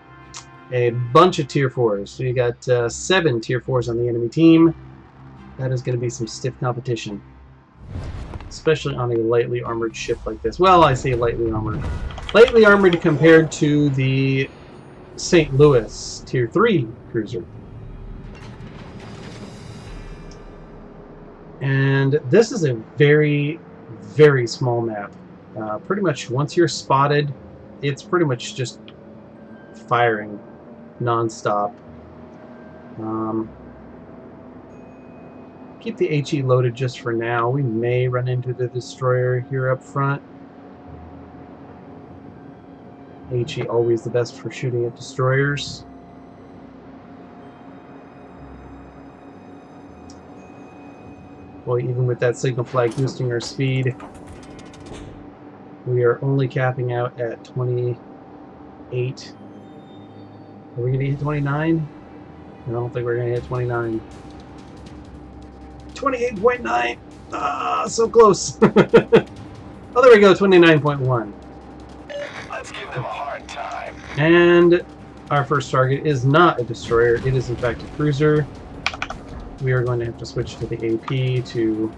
a bunch of tier 4s. So you got 7 tier 4s on the enemy team. That is going to be some stiff competition, especially on a lightly armored ship like this. Well, I say lightly armored. Lightly armored compared to the St. Louis tier 3 cruiser. And this is a very, very small map. Pretty much once you're spotted, it's pretty much just firing non-stop. Keep the HE loaded just for now. We may run into the destroyer here up front. HE always the best for shooting at destroyers. Well, even with that signal flag boosting our speed, we are only capping out at 28. Are we going to hit 29? I don't think we're going to hit 29. 28.9! Ah, so close! Oh, there we go, 29.1. Let's give them a hard time. And our first target is not a destroyer, it is in fact a cruiser. We are going to have to switch to the AP to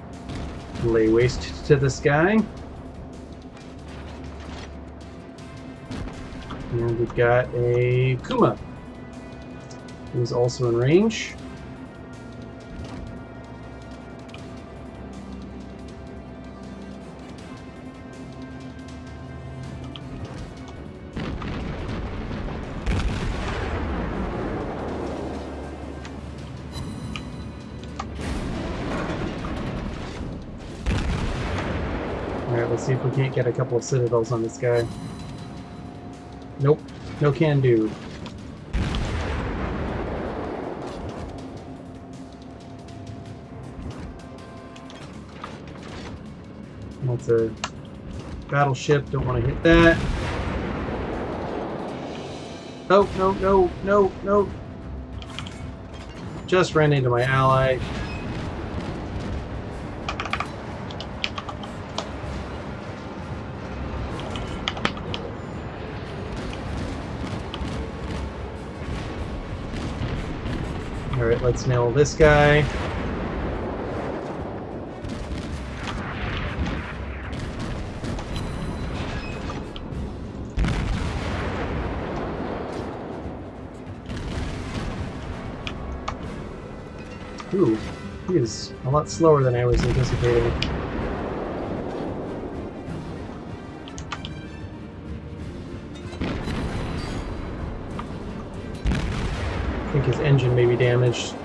lay waste to this guy. And we've got a Kuma, who's also in range. Alright, let's see if we can't get a couple of citadels on this guy. Nope, no can do. That's a battleship, don't want to hit that. Oh, no, no, no, no. Just ran into my ally. Alright, let's nail this guy. Ooh, he is a lot slower than I was anticipating. I think his engine may be damaged.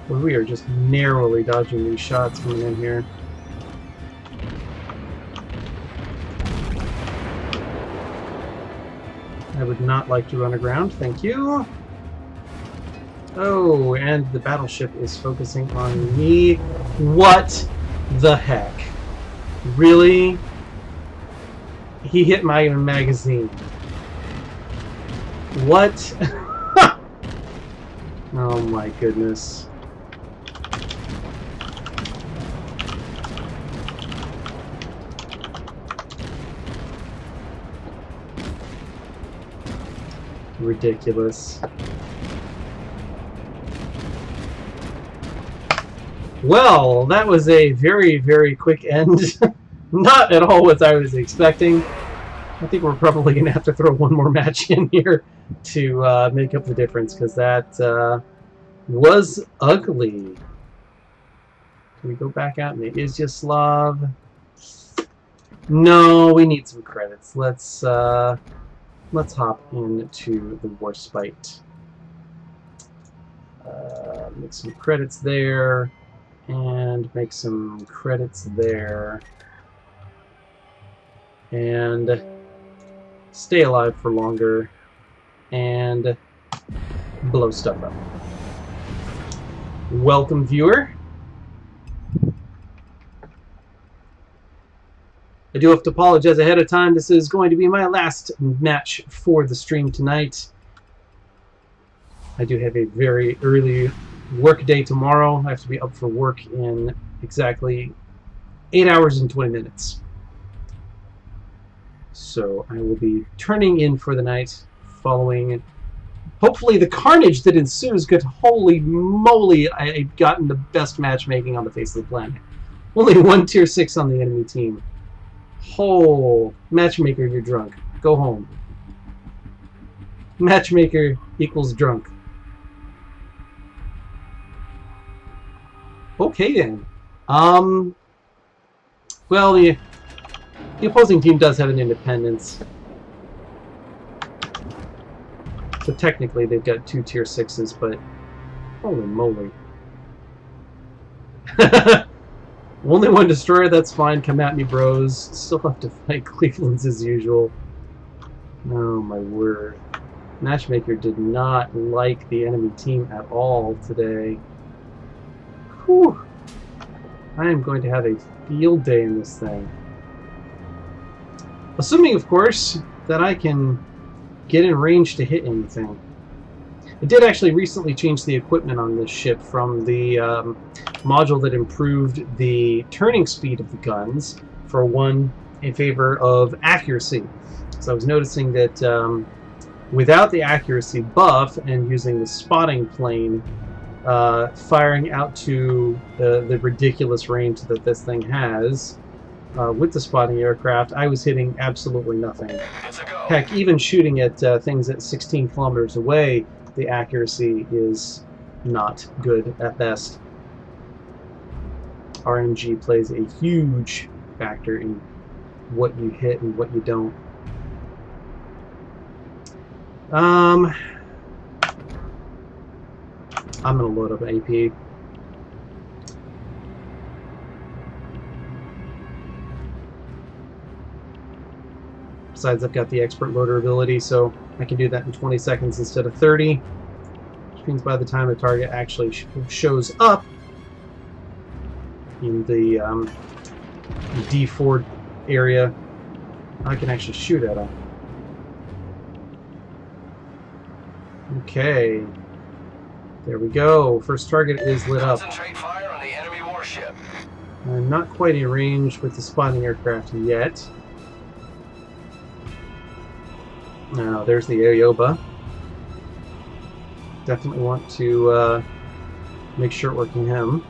We are just narrowly dodging these shots coming in here. I would not like to run aground, thank you. Oh, and the battleship is focusing on me. What the heck? Really? He hit my magazine. What? Oh my goodness. Ridiculous. Well, that was a very, very quick end. Not at all what I was expecting. I think we're probably going to have to throw one more match in here to make up the difference, because that was ugly. Can we go back out and Izyaslav? No, we need some credits. Let's hop into the Warspite. Make some credits there, and make some credits there, and stay alive for longer, and blow stuff up. Welcome, viewer. I do have to apologize ahead of time. This is going to be my last match for the stream tonight. I do have a very early work day tomorrow. I have to be up for work in exactly 8 hours and 20 minutes. So I will be turning in for the night, following hopefully the carnage that ensues. Good holy moly, I've gotten the best matchmaking on the face of the planet. Only one tier 6 on the enemy team. Oh, matchmaker, you're drunk. Go home. Matchmaker equals drunk. Okay then. Well, the opposing team does have an independence. So technically they've got 2 tier 6s, but holy moly. Only one destroyer, that's fine. Come at me, bros. Still have to fight Cleveland's as usual. Oh my word. Matchmaker did not like the enemy team at all today. Whew. I am going to have a field day in this thing. Assuming, of course, that I can get in range to hit anything. I did actually recently change the equipment on this ship from the module that improved the turning speed of the guns for one in favor of accuracy. So I was noticing that without the accuracy buff and using the spotting plane, firing out to the ridiculous range that this thing has, with the spotting aircraft, I was hitting absolutely nothing. Heck, even shooting at things at 16 kilometers away, the accuracy is not good at best. RNG plays a huge factor in what you hit and what you don't. I'm gonna load up an AP. Besides, I've got the expert loader ability, so I can do that in 20 seconds instead of 30, which means by the time the target actually shows up in the D4 area, I can actually shoot at them. Okay, there we go. First target is lit up. Concentrate fire on the enemy warship. I'm not quite in range with the spotting aircraft yet. Now, there's the Ayoba. Definitely want to make sure working him.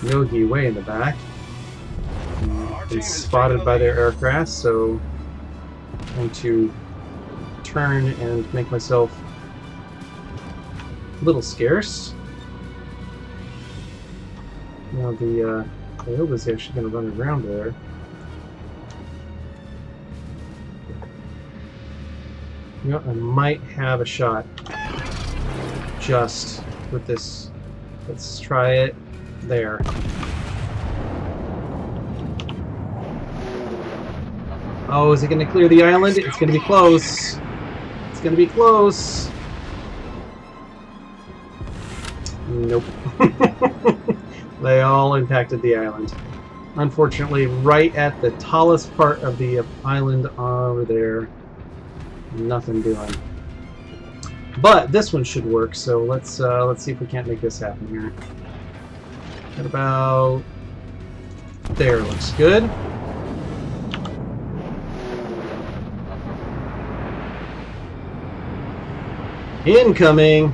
Yogi way in the back. Been spotted by their aircraft, so I'm going to turn and make myself a little scarce. Now the Ioba's actually going to run around there. You know, I might have a shot just with this. Let's try it. There. Oh, is it going to clear the island? It's going to be close. It's going to be close. Nope. They all impacted the island. Unfortunately, right at the tallest part of the island over there. Nothing doing. But this one should work, so let's see if we can't make this happen here. At about there, looks good. Incoming!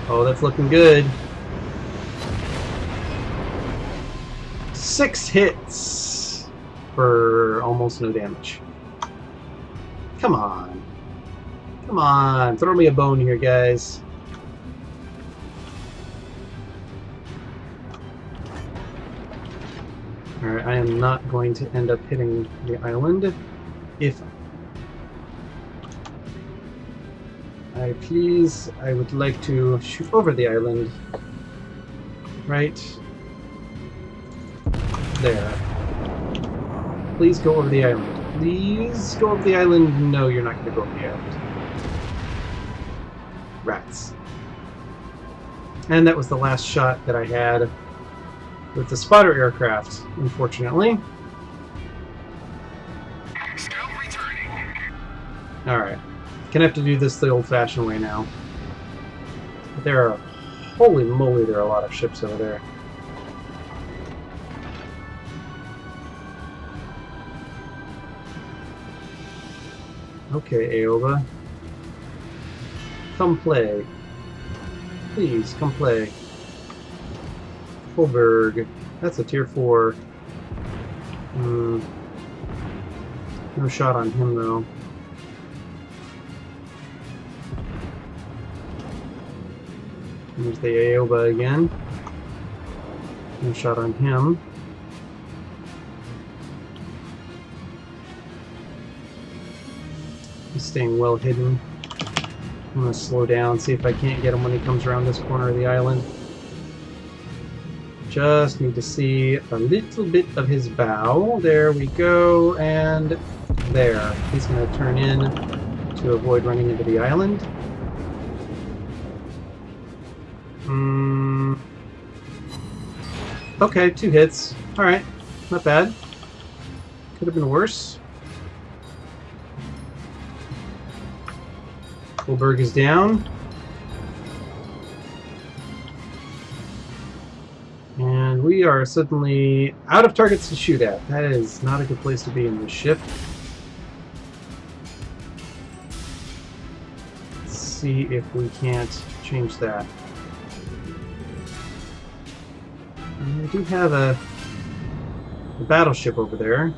Oh, that's looking good. 6 hits for almost no damage. Come on. Come on, throw me a bone here, guys. Alright, I am not going to end up hitting the island. If I please, I would like to shoot over the island. Right there. Please go over the island. Please go over the island. No, you're not going to go over the island. Rats. And that was the last shot that I had with the spotter aircraft, unfortunately. Scout returning. Alright. Gonna have to do this the old-fashioned way now. There are... Holy moly, there are a lot of ships over there. Okay, Aoba. Come play. Please, come play. Holberg. That's a tier 4. No shot on him, though. There's the Aoba again. No shot on him. He's staying well hidden. I'm going to slow down, see if I can't get him when he comes around this corner of the island. Just need to see a little bit of his bow. There we go, and there. He's going to turn in to avoid running into the island. Okay, 2 hits. Alright, not bad. Could have been worse. Holberg is down. And we are suddenly out of targets to shoot at. That is not a good place to be in this ship. Let's see if we can't change that. And we do have a battleship over there.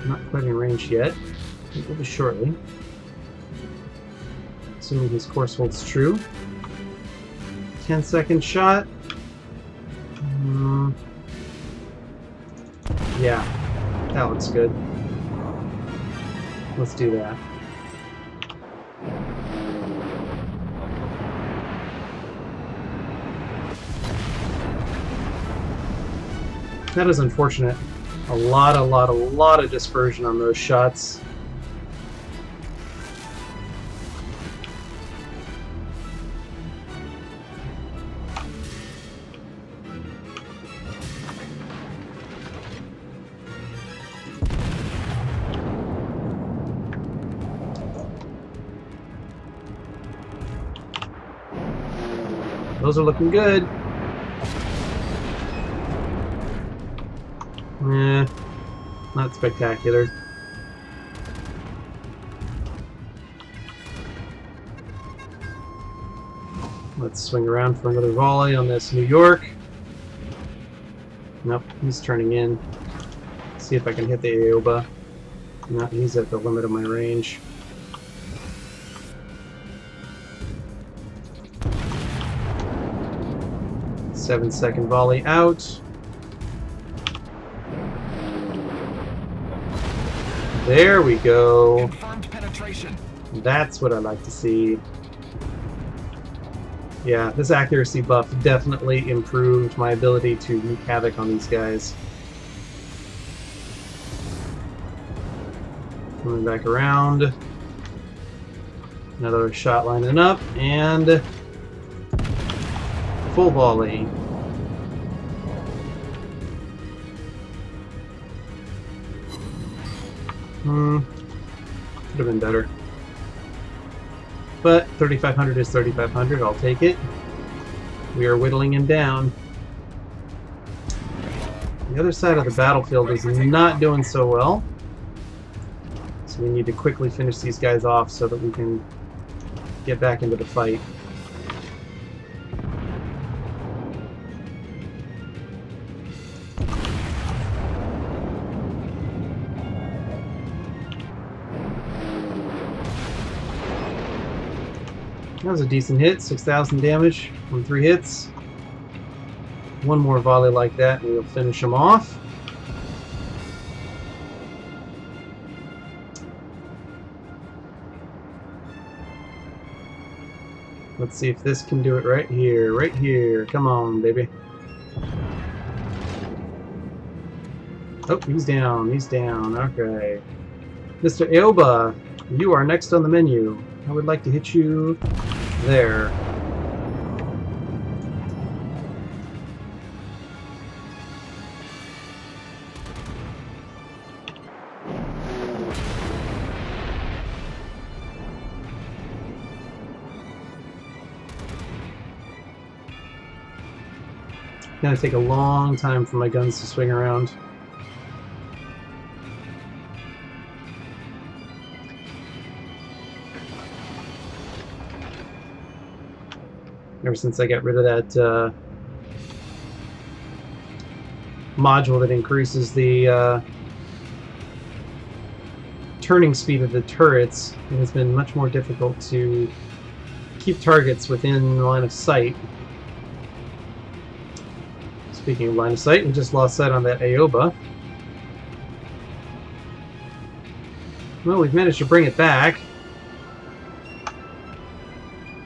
Not quite in range yet. It will be shortly. Assuming his course holds true. 10-second shot. Yeah, that looks good. Let's do that. That is unfortunate. A lot of dispersion on those shots. Those are looking good. not spectacular. Let's swing around for another volley on this New York. Nope, he's turning in. See if I can hit the Aoba. No, he's at the limit of my range. Seven-second volley out. There we go. Confirmed penetration. That's what I like to see. Yeah, this accuracy buff definitely improved my ability to wreak havoc on these guys. Coming back around. Another shot lining up, and full volley. Could have been better. But 3,500 is 3,500, I'll take it. We are whittling him down. The other side of the battlefield is not doing so well. So we need to quickly finish these guys off so that we can get back into the fight. That was a decent hit, 6,000 damage from 3 hits. One more volley like that and we'll finish him off. Let's see if this can do it right here, right here. Come on, baby. Oh, he's down, okay. Mr. Aoba, you are next on the menu. I would like to hit you there. It's gonna take a long time for my guns to swing around. Ever since I got rid of that module that increases the turning speed of the turrets, it has been much more difficult to keep targets within line of sight. Speaking of line of sight, we just lost sight on that Aoba. Well, we've managed to bring it back.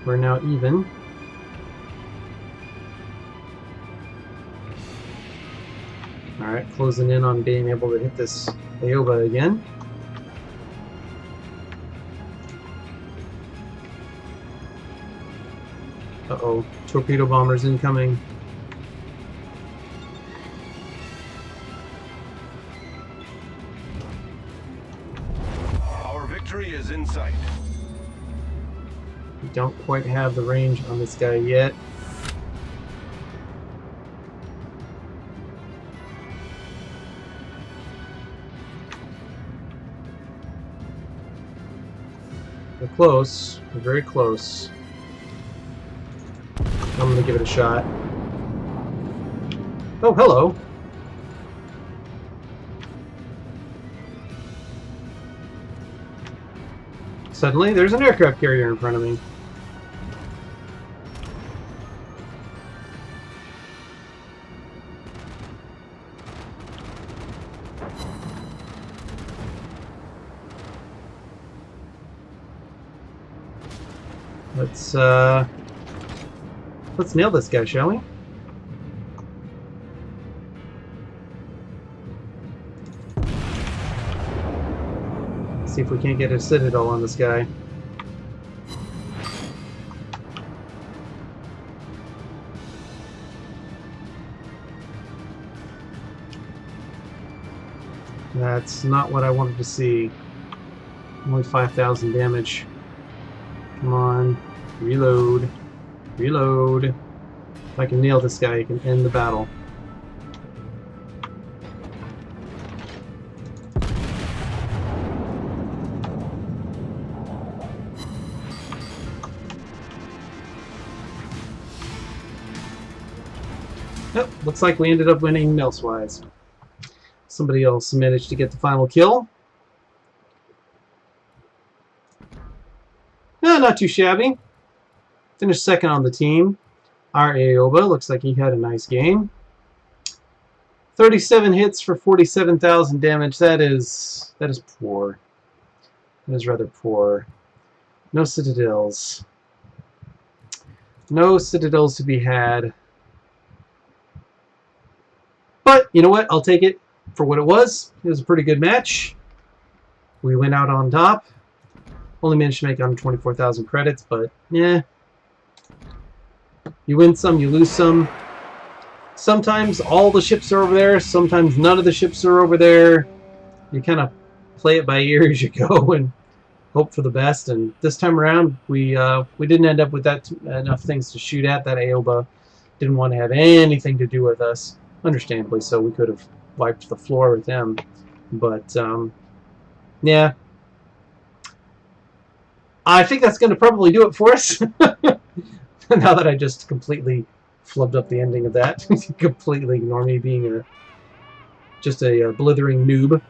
We're now even. Alright, closing in on being able to hit this Aoba again. Uh-oh, torpedo bombers incoming. Our victory is in sight. We don't quite have the range on this guy yet. We're close. We're very close. I'm gonna give it a shot. Oh, hello. Suddenly, there's an aircraft carrier in front of me. Let's nail this guy, shall we? See if we can't get a citadel on this guy. That's not what I wanted to see. Only 5,000 damage. Come on. Reload. Reload. If I can nail this guy, I can end the battle. looks like we ended up winning Mills-wise. Somebody else managed to get the final kill. No, not too shabby. Finished second on the team. Our Aoba looks like he had a nice game. 37 hits for 47,000 damage. That is poor. That is rather poor. No citadels. No citadels to be had. But you know what? I'll take it for what it was. It was a pretty good match. We went out on top. Only managed to make 124,000 credits, but yeah. You win some, you lose some. Sometimes all the ships are over there. Sometimes none of the ships are over there. You kind of play it by ear as you go and hope for the best. And this time around, we didn't end up with enough things to shoot at. That Aoba didn't want to have anything to do with us. Understandably so. We could have wiped the floor with them. But, yeah. I think that's going to probably do it for us. Now that I just completely flubbed up the ending of that. Completely ignore me being just a blithering noob.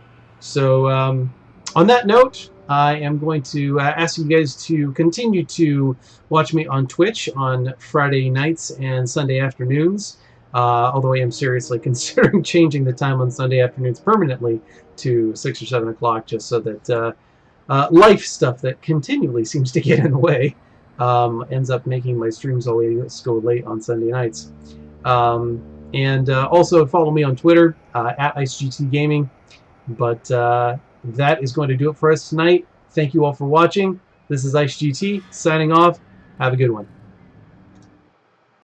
So, on that note, I am going to ask you guys to continue to watch me on Twitch on Friday nights and Sunday afternoons. Although I am seriously considering changing the time on Sunday afternoons permanently to 6 or 7 o'clock, just so that life stuff that continually seems to get in the way ends up making my streams always go late on Sunday nights. And also follow me on Twitter at IceGTGaming. But that is going to do it for us tonight. Thank you all for watching. This is IceGT signing off. Have a good one.